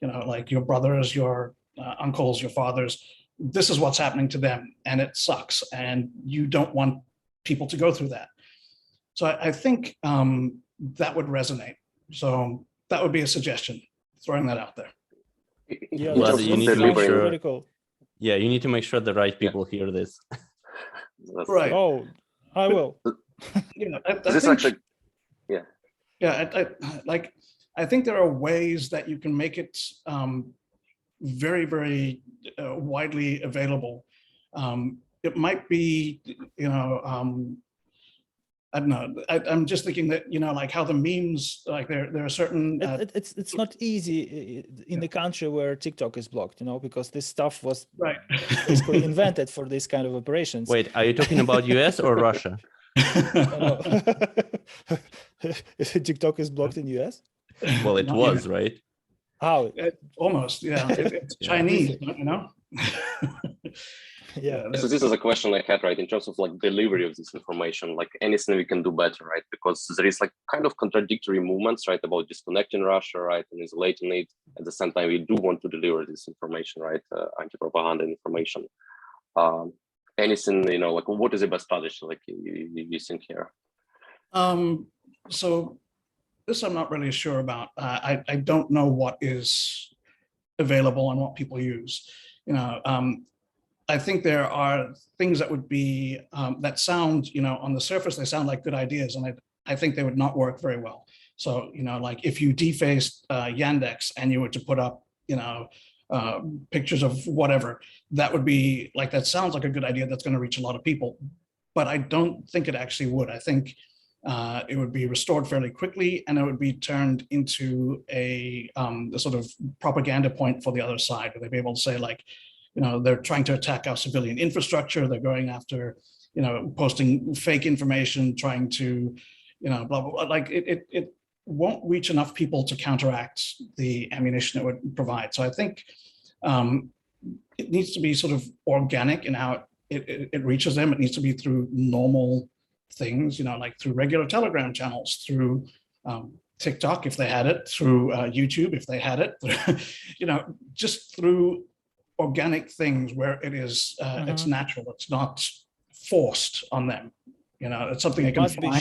Like your brothers, your uncles, your fathers. This is what's happening to them, and it sucks. And you don't want people to go through that. So I think that would resonate. So that would be a suggestion. Throwing that out there. Yeah, Well, you need to make sure. critical. Yeah, you need to make sure the right people hear this. Right. Oh, I will. I This think, actually, I think there are ways that you can make it very, very widely available. It might be, I don't know. I'm just thinking that, like how the memes, like there are certain. It's not easy in the country where TikTok is blocked, because this stuff was right. basically invented for this kind of operations. Wait, are you talking about US or Russia? No. TikTok is blocked in US? Well, it was, right? How? Almost, yeah. It's Yeah. Chinese, Yeah. So this is a question I had, right, in terms of like delivery of this information, like anything we can do better, right? Because there is like kind of contradictory movements, right, about disconnecting Russia, right, and isolating it. At the same time, we do want to deliver this information, right, anti-propaganda information. Anything, like what is the best strategy, like you think here? So this I'm not really sure about. I don't know what is available and what people use. I think there are things that would be that sound, on the surface, they sound like good ideas, and I think they would not work very well. So, like if you defaced Yandex and you were to put up, pictures of whatever, that would be like, that sounds like a good idea that's going to reach a lot of people, but I don't think it actually would. I think it would be restored fairly quickly, and it would be turned into a sort of propaganda point for the other side, where they'd be able to say like, they're trying to attack our civilian infrastructure. They're going after, posting fake information, trying to, blah, blah, blah. Like it won't reach enough people to counteract the ammunition it would provide. So I think it needs to be sort of organic in how it reaches them. It needs to be through normal things, like through regular Telegram channels, through TikTok, if they had it, through YouTube, if they had it, just through organic things where it is it's natural, it's not forced on them. It's something I can must find. be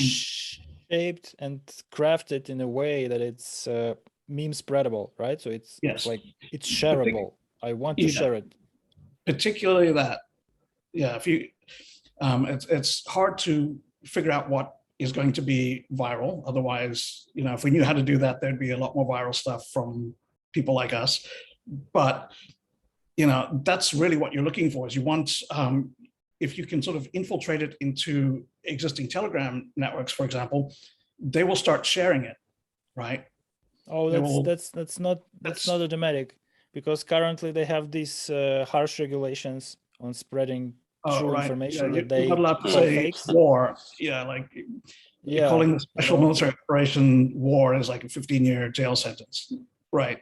shaped and crafted in a way that it's meme spreadable, right? So it's like it's shareable. I want to share it. Particularly that, if you it's hard to figure out what is going to be viral. Otherwise, if we knew how to do that, there'd be a lot more viral stuff from people like us. But that's really what you're looking for, is you want, if you can sort of infiltrate it into existing Telegram networks, for example, they will start sharing it, right? Oh, that's not automatic, because currently they have these harsh regulations on spreading true information that they not allowed to call say fakes. war. Calling the special military operation war is like a 15-year jail sentence, right?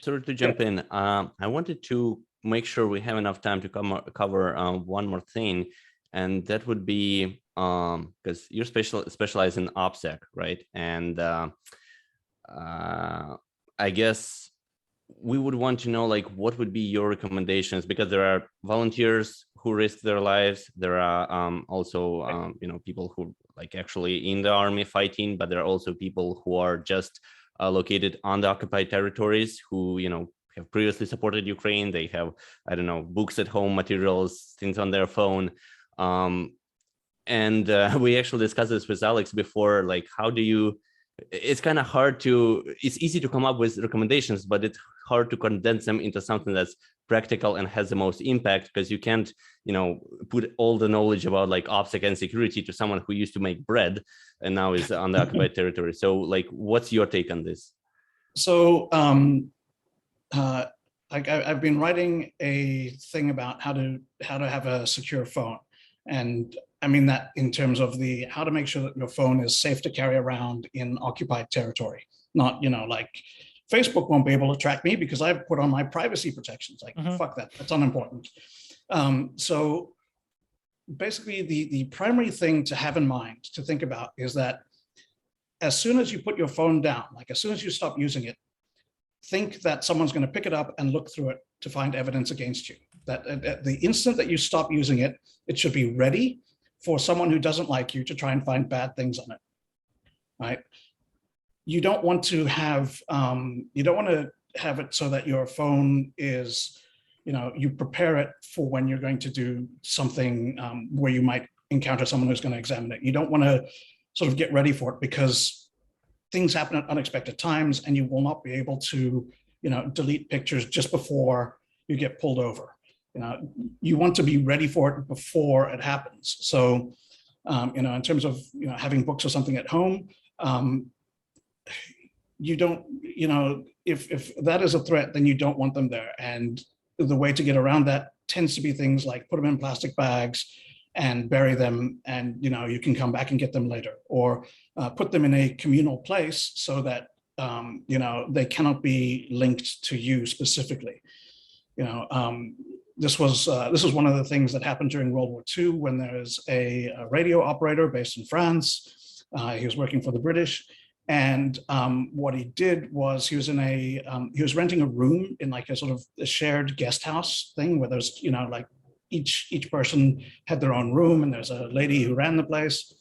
Sorry to jump in. I wanted to make sure we have enough time to cover one more thing, and that would be because you're specialized in OPSEC, right? And I guess we would want to know, like, what would be your recommendations, because there are volunteers who risk their lives. There are also people who like actually in the army fighting, but there are also people who are just located on the occupied territories who, have previously supported Ukraine. They have, I don't know, books at home, materials, things on their phone. And we actually discussed this with Alex before, like, how do you, it's kind of hard to, it's easy to come up with recommendations, but it's hard to condense them into something that's practical and has the most impact, because you can't, put all the knowledge about like OPSEC and security to someone who used to make bread and now is on the occupied territory. So like, what's your take on this? So I've been writing a thing about how to have a secure phone. And I mean that in terms of how to make sure that your phone is safe to carry around in occupied territory. Not, like Facebook won't be able to track me because I've put on my privacy protections. Like, fuck that, that's unimportant. So basically the primary thing to have in mind, to think about, is that as soon as you put your phone down, like as soon as you stop using it, think that someone's going to pick it up and look through it to find evidence against you. That at the instant that you stop using it, it should be ready for someone who doesn't like you to try and find bad things on it, right? You don't want to have it so that your phone is, you prepare it for when you're going to do something where you might encounter someone who's going to examine it. You don't want to sort of get ready for it, because things happen at unexpected times, and you will not be able to, delete pictures just before you get pulled over. You want to be ready for it before it happens. So, in terms of, having books or something at home, you don't, if that is a threat, then you don't want them there. And the way to get around that tends to be things like put them in plastic bags and bury them, and you can come back and get them later, or put them in a communal place so that they cannot be linked to you specifically. This was one of the things that happened during World War II, when there was a radio operator based in France. He was working for the British, and what he did was he was renting a room in like a sort of a shared guest house thing, where there's like each person had their own room, and there's a lady who ran the place.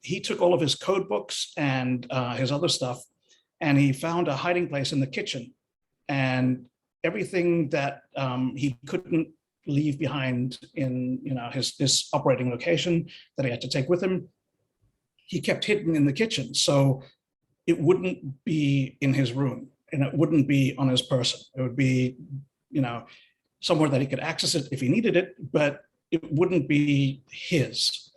He took all of his code books and his other stuff, and he found a hiding place in the kitchen, and everything that he couldn't leave behind in his operating location that he had to take with him, he kept hidden in the kitchen, so it wouldn't be in his room, and it wouldn't be on his person. It would be, somewhere that he could access it if he needed it, but it wouldn't be his.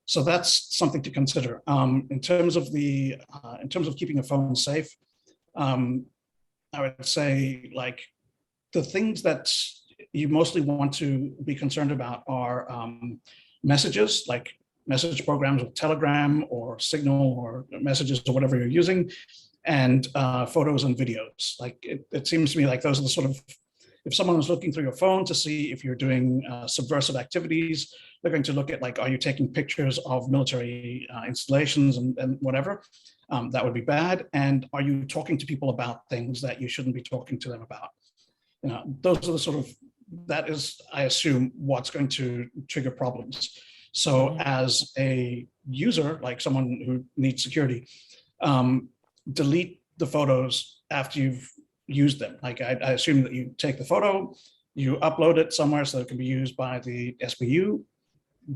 So that's something to consider. In terms of keeping a phone safe, I would say, like, the things that you mostly want to be concerned about are messages, like message programs with Telegram or Signal or Messages or whatever you're using, and photos and videos. Like it seems to me like those are the sort of, if someone is looking through your phone to see if you're doing subversive activities, they're going to look at, like, are you taking pictures of military installations and whatever? That would be bad. And are you talking to people about things that you shouldn't be talking to them about? Those are the sort of, that is, I assume, what's going to trigger problems. So as a user, like someone who needs security, delete the photos after you've used them. Like I assume that you take the photo, you upload it somewhere so it can be used by the SBU,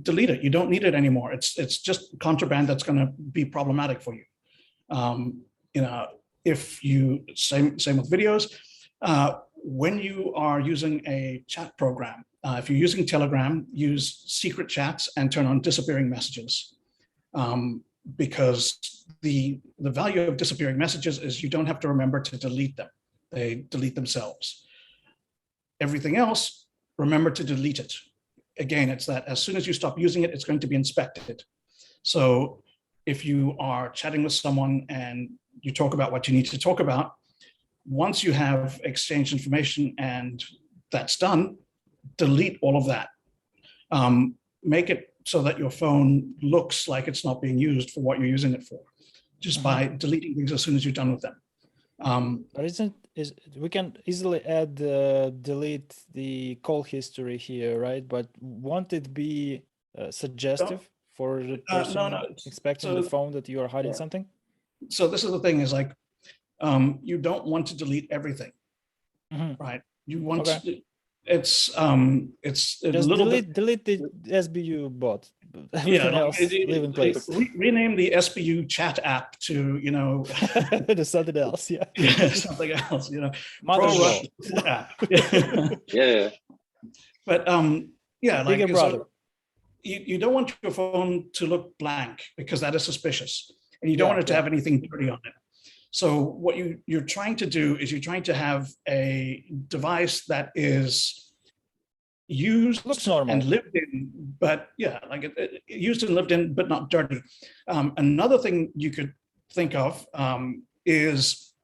delete it. You don't need it anymore. It's just contraband that's going to be problematic for you. If you, same with videos, when you are using a chat program, if you're using Telegram, use secret chats and turn on disappearing messages. Because the value of disappearing messages is you don't have to remember to delete them. They delete themselves. Everything else, remember to delete it. Again, it's that as soon as you stop using it, it's going to be inspected. So if you are chatting with someone and you talk about what you need to talk about, once you have exchanged information and that's done, delete all of that. Make it so that your phone looks like it's not being used for what you're using it for, just by deleting things as soon as you're done with them. But we can easily add delete the call history here, right? But won't it be suggestive for the person expecting the phone that you are hiding something? So this is the thing, is like, you don't want to delete everything, right? You want to, it's just a little delete the SBU bot. Everything else leave in place. Rename the SBU chat app to, to something else. Something else. Pro app. Yeah. But like, Bigger brother. So you don't want your phone to look blank, because that is suspicious, and you don't want it to have anything dirty on it. So what you're trying to do is you're trying to have a device that is used, looks normal, and lived in, but used and lived in, but not dirty. Another thing you could think of is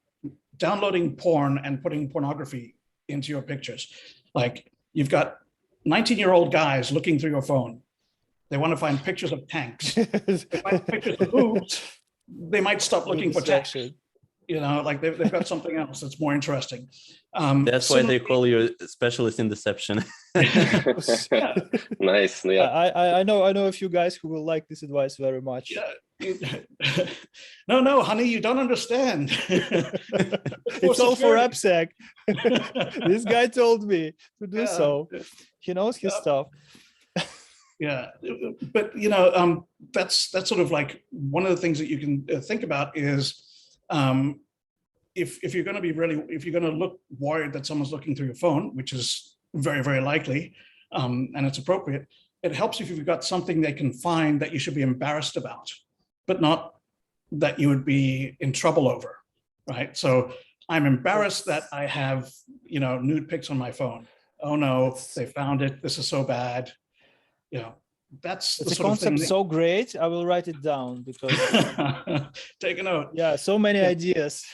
downloading porn and putting pornography into your pictures. Like, you've got 19-year-old guys looking through your phone. They want to find pictures of tanks. They find pictures of boobs. They might stop looking for tanks. Like they've got something else that's more interesting. That's why they call you a specialist in deception. Nice. Yeah. I know a few guys who will like this advice very much. Yeah. No, honey, you don't understand. It's all for AppSec. This guy told me to do so. He knows his stuff. Yeah, but that's sort of like one of the things that you can think about is if you're going to look worried that someone's looking through your phone, which is very, very likely, and it's appropriate, it helps if you've got something they can find that you should be embarrassed about, but not that you would be in trouble over, right? So I'm embarrassed that I have, nude pics on my phone. Oh no, they found it. This is so bad. That's the concept so great. I will write it down because take a note. Yeah, so many ideas.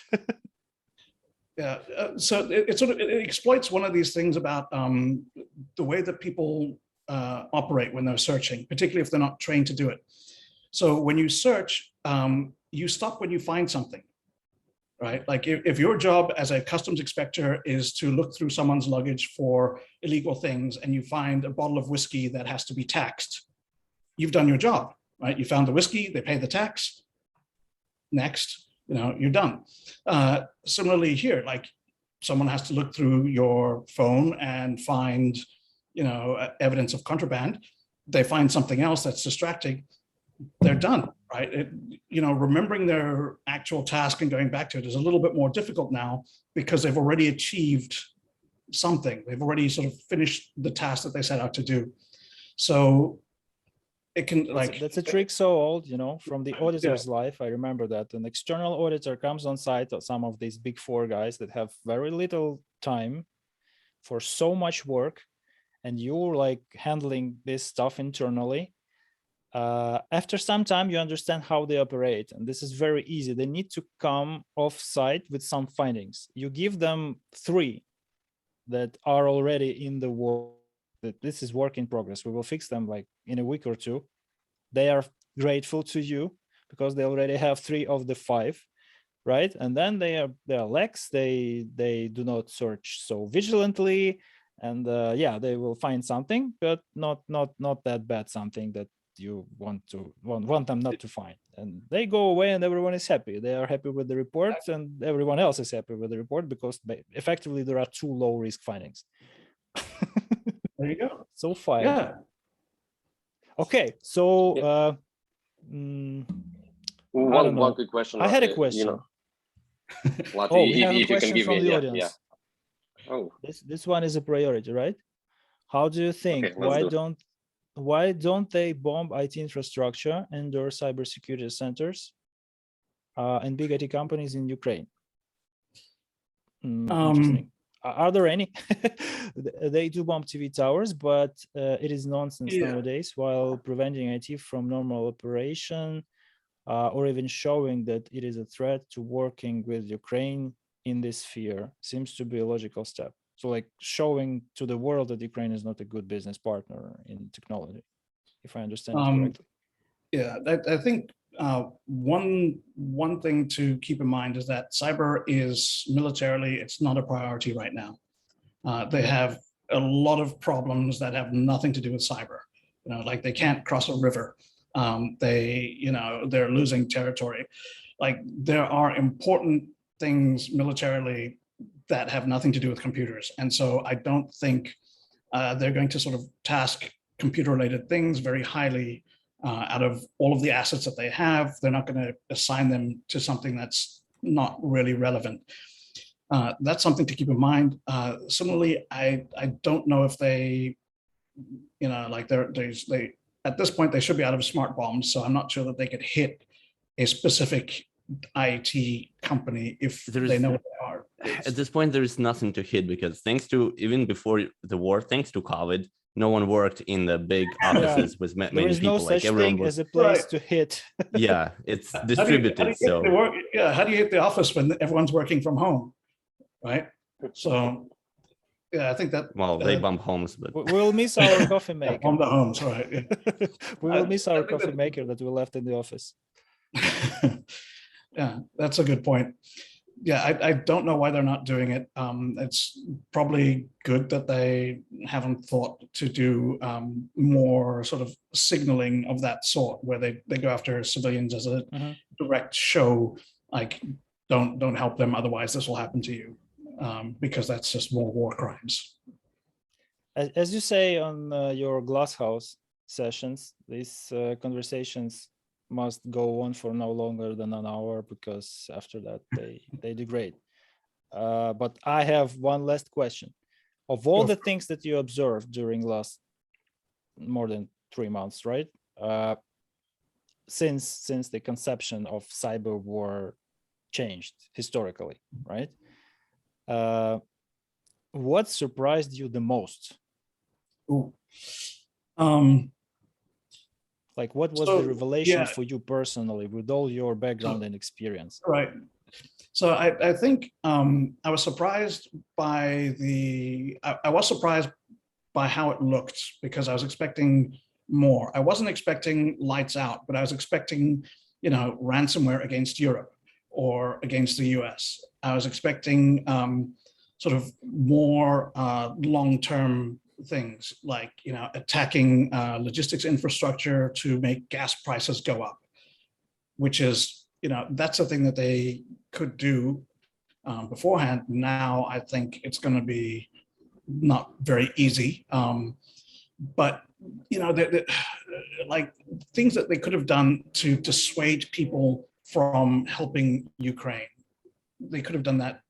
Yeah, so it exploits one of these things about the way that people operate when they're searching, particularly if they're not trained to do it. So when you search, you stop when you find something, right? Like if your job as a customs inspector is to look through someone's luggage for illegal things and you find a bottle of whiskey that has to be taxed, you've done your job, right? You found the whiskey, they pay the tax. Next, you're done. Similarly here, like someone has to look through your phone and find, evidence of contraband. They find something else that's distracting. They're done, right? Remembering their actual task and going back to it is a little bit more difficult now because they've already achieved something. They've already sort of finished the task that they set out to do. So it can that's a trick so old, from the auditor's life. I remember that an external auditor comes on site of some of these big four guys that have very little time for so much work, and you're like handling this stuff internally. After some time, you understand how they operate, and this is very easy. They need to come off site with some findings. You give them 3 that are already in the work, that this is work in progress. We will fix them like in a week or 2. They are grateful to you because they already have 3 of the 5, right? And then they are lax. They do not search so vigilantly, and they will find something, but not that bad something that you want them not to find, and they go away and everyone is happy. They are happy with the report and everyone else is happy with the report because effectively there are 2 low risk findings. There you go. So far. Yeah. Okay, so one quick question. I had a question. Lati, we have a if you question can give from me the audience. Yeah. Oh, this one is a priority, right? How do you think? Okay, why don't they bomb IT infrastructure and or cybersecurity centers and big IT companies in Ukraine? Interesting. Are there any? They do bomb TV towers, but it is nonsense nowadays, while preventing IT from normal operation or even showing that it is a threat to working with Ukraine in this sphere seems to be a logical step. So like showing to the world that Ukraine is not a good business partner in technology, if I understand it correctly. Yeah, I think one thing to keep in mind is that cyber is militarily, it's not a priority right now. They have a lot of problems that have nothing to do with cyber. Like they can't cross a river. They're losing territory. Like there are important things militarily that have nothing to do with computers. And so I don't think they're going to sort of task computer-related things very highly out of all of the assets that they have. They're not going to assign them to something that's not really relevant. That's something to keep in mind. Similarly, I don't know if they, they at this point, they should be out of smart bombs. So I'm not sure that they could hit a specific IT company if they know what they are. At this point, there is nothing to hit because even before the war, thanks to COVID, no one worked in the big offices with many people. There is no such thing as a place to hit. Yeah, it's distributed. How do you hit the office when everyone's working from home, right? So yeah, I think that. Well, they bomb homes, but We'll miss our coffee Yeah, maker. bomb the homes, right? Yeah. We will miss our I think coffee that- maker that we left in the office. Yeah, that's a good point. Yeah, I don't know why they're not doing it. It's probably good that they haven't thought to do more sort of signaling of that sort, where they go after civilians as a Mhm. direct show, like don't help them, otherwise this will happen to you, because that's just more war crimes. As you say on your Glasshouse sessions, these conversations must go on for no longer than an hour, because after that they degrade. But I have one last question. Of all the things that you observed during last more than 3 months, right? Since the conception of cyber war changed historically, right? What surprised you the most? Ooh. Like, what was the revelation for you personally, with all your background and experience? Right. So I think I was surprised by I was surprised by how it looked, because I was expecting more. I wasn't expecting lights out, but I was expecting, ransomware against Europe or against the US. I was expecting sort of more long-term things, like, attacking logistics infrastructure to make gas prices go up, which is, that's a thing that they could do beforehand. Now I think it's going to be not very easy, but like things that they could have done to dissuade people from helping Ukraine. They could have done that,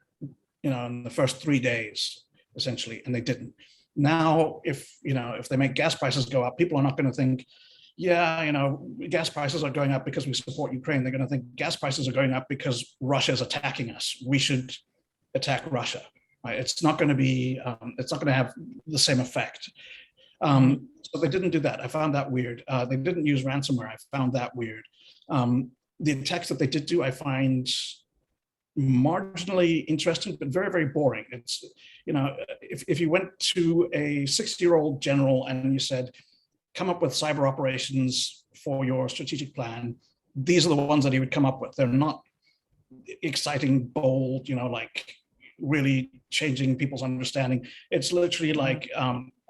in the first 3 days, essentially, and they didn't. Now, if they make gas prices go up, people are not going to think, yeah, gas prices are going up because we support Ukraine. They're going to think gas prices are going up because Russia is attacking us. We should attack Russia. Right? It's not going to be, it's not going to have the same effect. So they didn't do that. I found that weird. They didn't use ransomware. I found that weird. The attacks that they did do, I find marginally interesting, but very, very boring. It's, if you went to a 60-year-old general and you said, come up with cyber operations for your strategic plan, these are the ones that he would come up with. They're not exciting, bold, like really changing people's understanding. It's literally like,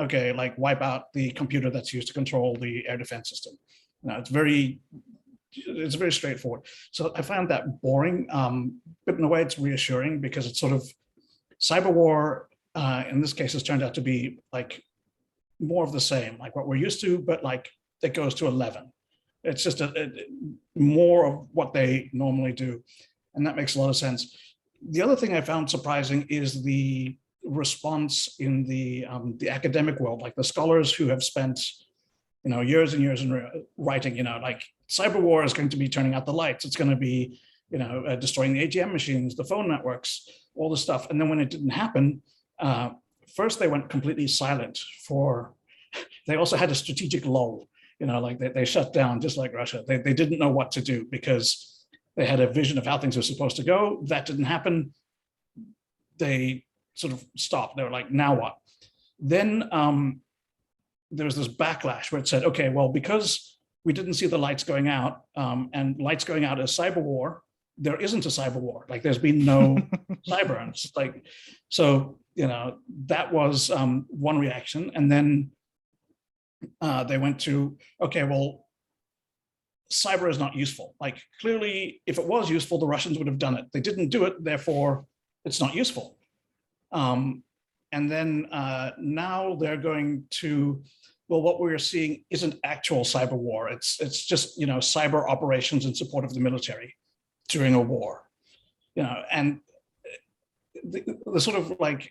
okay, like wipe out the computer that's used to control the air defense system. It's very straightforward. So I found that boring, but in a way it's reassuring, because it's sort of Cyberwar, in this case, has turned out to be like more of the same, like what we're used to, but like it goes to 11. It's just more of what they normally do. And that makes a lot of sense. The other thing I found surprising is the response in the academic world, like the scholars who have spent, years and years in writing, like Cyberwar is going to be turning out the lights. It's going to be, destroying the ATM machines, the phone networks, all the stuff. And then when it didn't happen, first they went completely silent they also had a strategic lull, like they shut down just like Russia. They didn't know what to do, because they had a vision of how things were supposed to go. That didn't happen. They sort of stopped. They were like, now what? Then there was this backlash where it said, okay, well, because we didn't see the lights going out, and lights going out is cyber war, there isn't a cyber war. Like there's been no cyber. And it's like, so, that was one reaction. And then they went to, okay, well, cyber is not useful. Like clearly, if it was useful, the Russians would have done it. They didn't do it, therefore it's not useful. And then now they're going to, well, what we're seeing isn't actual cyber war. It's just, cyber operations in support of the military during a war, and the sort of like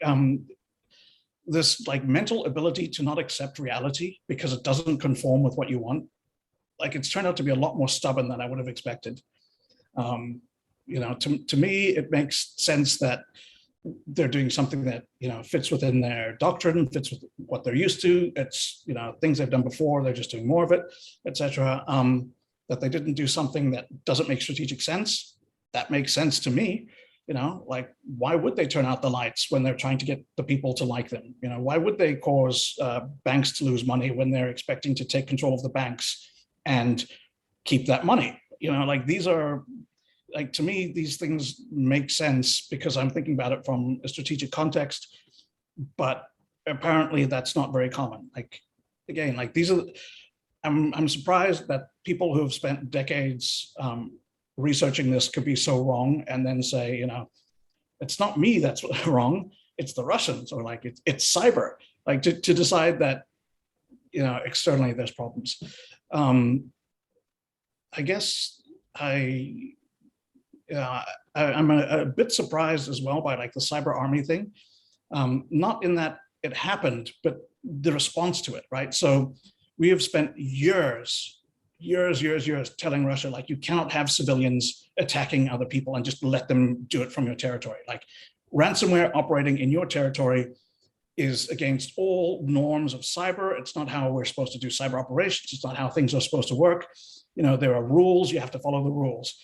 this like mental ability to not accept reality because it doesn't conform with what you want. Like it's turned out to be a lot more stubborn than I would have expected. To me, it makes sense that they're doing something that, fits within their doctrine, fits with what they're used to. It's, things they've done before, they're just doing more of it, etc. That they didn't do something that doesn't make strategic sense. That makes sense to me. Like, why would they turn out the lights when they're trying to get the people to like them? Why would they cause banks to lose money when they're expecting to take control of the banks and keep that money? Like, these are, like, to me, these things make sense because I'm thinking about it from a strategic context, but apparently that's not very common. Like, again, like, these are, I'm surprised that people who have spent decades researching this could be so wrong and then say, it's not me that's wrong, it's the Russians, or like it's cyber. Like, to decide that, externally there's problems. I guess I'm a bit surprised as well by like the cyber army thing. Not in that it happened, but the response to it, right? So we have spent years telling Russia, like, you cannot have civilians attacking other people and just let them do it from your territory. Like, ransomware operating in your territory is against all norms of cyber. It's not how we're supposed to do cyber operations. It's not how things are supposed to work. There are rules, you have to follow the rules.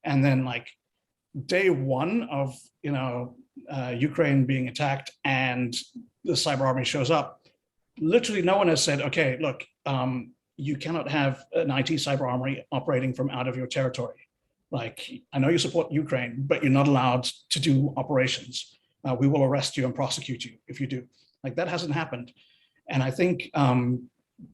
And then, like, day one of, Ukraine being attacked and the cyber army shows up, literally no one has said, okay, look, you cannot have an IT cyber army operating from out of your territory. Like, I know you support Ukraine, but you're not allowed to do operations. We will arrest you and prosecute you if you do. Like, that hasn't happened. And I think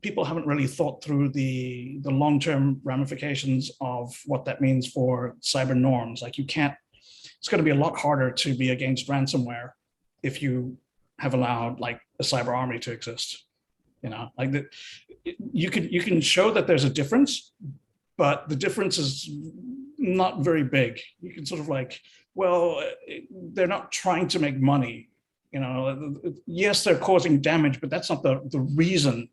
people haven't really thought through the long-term ramifications of what that means for cyber norms. Like, it's going to be a lot harder to be against ransomware if you have allowed like a cyber army to exist. Like, that you can show that there's a difference, but the difference is not very big. You can sort of like, well, they're not trying to make money. Yes, they're causing damage, but that's not the reason.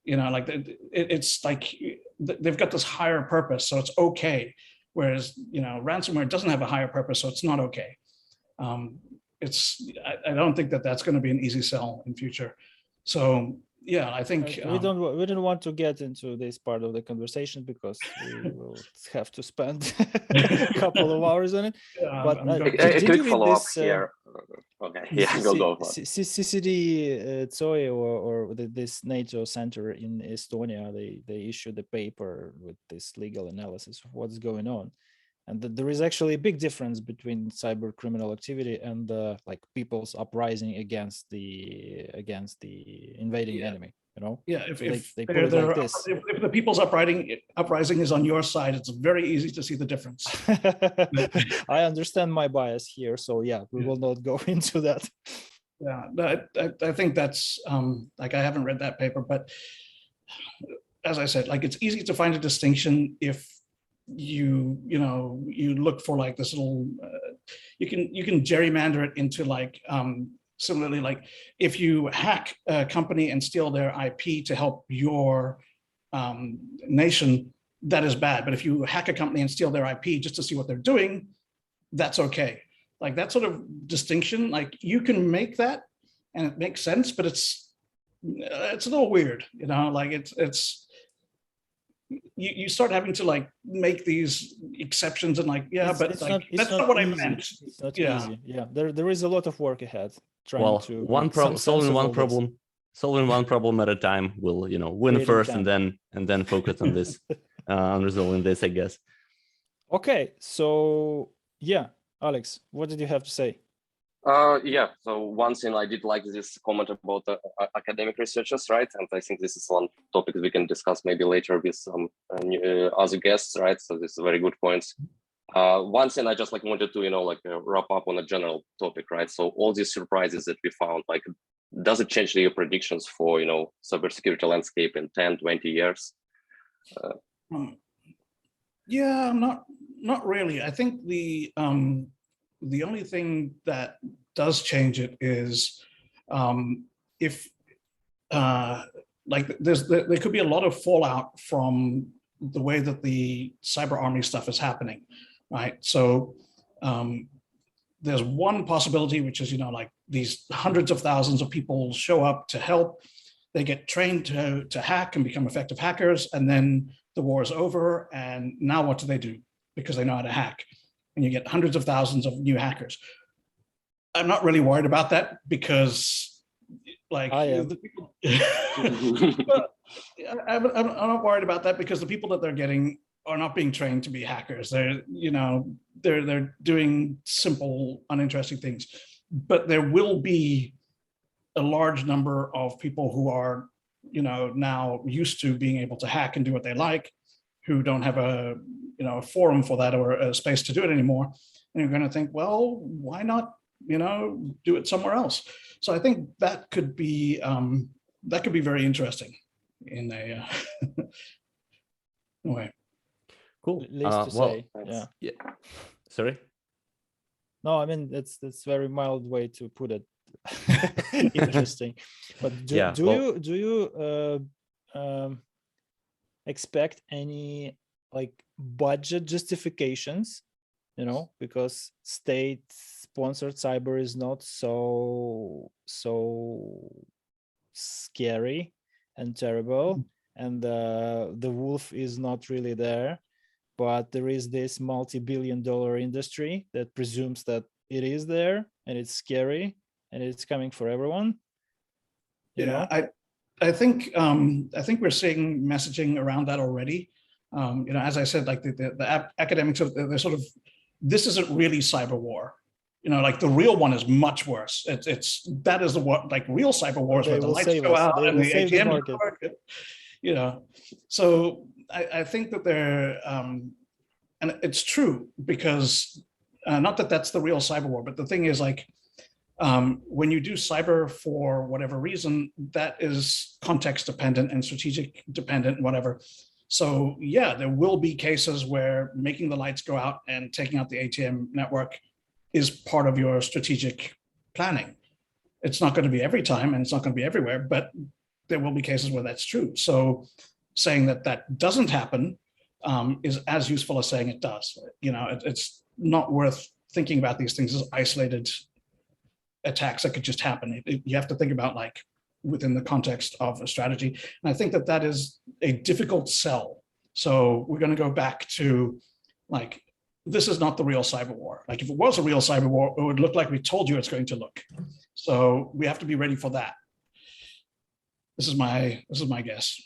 Like, it's like they've got this higher purpose, so it's okay. Whereas, ransomware doesn't have a higher purpose, so it's not okay. I don't think that that's going to be an easy sell in future. So yeah, I think we don't want to get into this part of the conversation because we will have to spend a couple of hours on it. But a quick follow-up here. Okay, yeah, go. CCD TSOE or this NATO center in Estonia, they issued a paper with this legal analysis of what's going on. And there is actually a big difference between cyber criminal activity and like people's uprising against the invading enemy. Yeah, if they put it like this. If the people's uprising is on your side, it's very easy to see the difference. I understand my bias here, so yeah, we will not go into that. Yeah, I think that's like, I haven't read that paper, but as I said, like, it's easy to find a distinction if you look for like this little you can gerrymander it into like similarly, like, if you hack a company and steal their IP to help your nation, that is bad. But if you hack a company and steal their IP just to see what they're doing, that's okay. Like, that sort of distinction, like, you can make that and it makes sense, but it's a little weird, like, it's you start having to like make these exceptions and like, yeah, but it's like, that's not what I meant. It's not easy. Yeah, there is a lot of work ahead. Solving one problem at a time will, win first and then focus on this, on resolving this, I guess. Okay, so yeah, Alex, what did you have to say? Yeah, so one thing I did like this comment about academic researchers, right? And I think this is one topic we can discuss maybe later with some other guests, right? So this is a very good point. One thing I just like wanted to, wrap up on a general topic, right? So all these surprises that we found, like, does it change your predictions for, cybersecurity landscape in 10, 20 years? Yeah, not really. I think the only thing that does change it is if like there could be a lot of fallout from the way that the cyber army stuff is happening, right? So there's one possibility, which is, like, these hundreds of thousands of people show up to help. They get trained to hack and become effective hackers, and then the war is over, and now what do? Because they know how to hack. and you get hundreds of thousands of new hackers. I'm not really worried about that because, like, I am. the people, I'm not worried about that because the people that they're getting are not being trained to be hackers. They're, they're doing simple, uninteresting things. But there will be a large number of people who are, now used to being able to hack and do what they like, who don't have a forum for that or a space to do it anymore. And you're going to think, well, why not, do it somewhere else? So I think that could be very interesting in a way. Cool. Least to say, yeah. Sorry. No, I mean that's very mild way to put it. Interesting, but do you expect any like budget justifications? Because state-sponsored cyber is not so scary and terrible, and the wolf is not really there. But there is this multi-billion-dollar industry that presumes that it is there and it's scary and it's coming for everyone. I think we're seeing messaging around that already. As I said, like the academics of they're sort of, this isn't really cyber war. Like the real one is much worse. That is the what, like real cyber wars where the lights go out and the ATM don't work. So I think that they're, and it's true because not that that's the real cyber war, but the thing is like, when you do cyber for whatever reason, that is context dependent and strategic dependent and whatever. So yeah, there will be cases where making the lights go out and taking out the ATM network is part of your strategic planning. It's not going to be every time and it's not going to be everywhere, but there will be cases where that's true. So saying that that doesn't happen is as useful as saying it does. It's not worth thinking about these things as isolated attacks that could just happen. You have to think about like within the context of a strategy. And I think that that is a difficult sell. So we're going to go back to like, this is not the real cyber war. Like if it was a real cyber war, it would look like we told you it's going to look. So we have to be ready for that. This is my guess.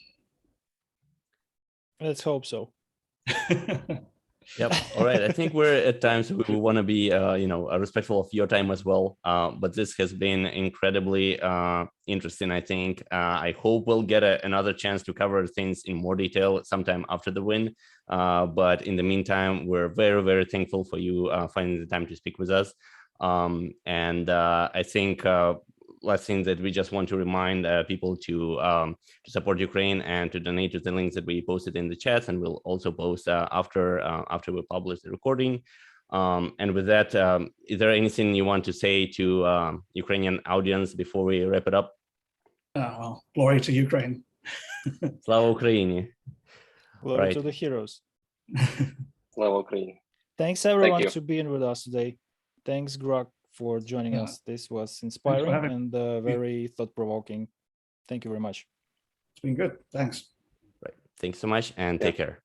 Let's hope so. Yep. All right. I think we're at times we want to be, respectful of your time as well. But this has been incredibly interesting. I think I hope we'll get another chance to cover things in more detail sometime after the win. But in the meantime, we're very, very thankful for you finding the time to speak with us. And I think last thing that we just want to remind people to support Ukraine and to donate to the links that we posted in the chat, and we'll also post after we publish the recording. And with that, is there anything you want to say to Ukrainian audience before we wrap it up? Well, glory to Ukraine. Slava Ukraini. Glory to the heroes. Slava Ukraine. Thanks everyone to being with us today. Thanks Grugq for joining us. This was inspiring and very thought-provoking. Thank you very much. It's been good. Thanks. Right. Thanks so much and take care.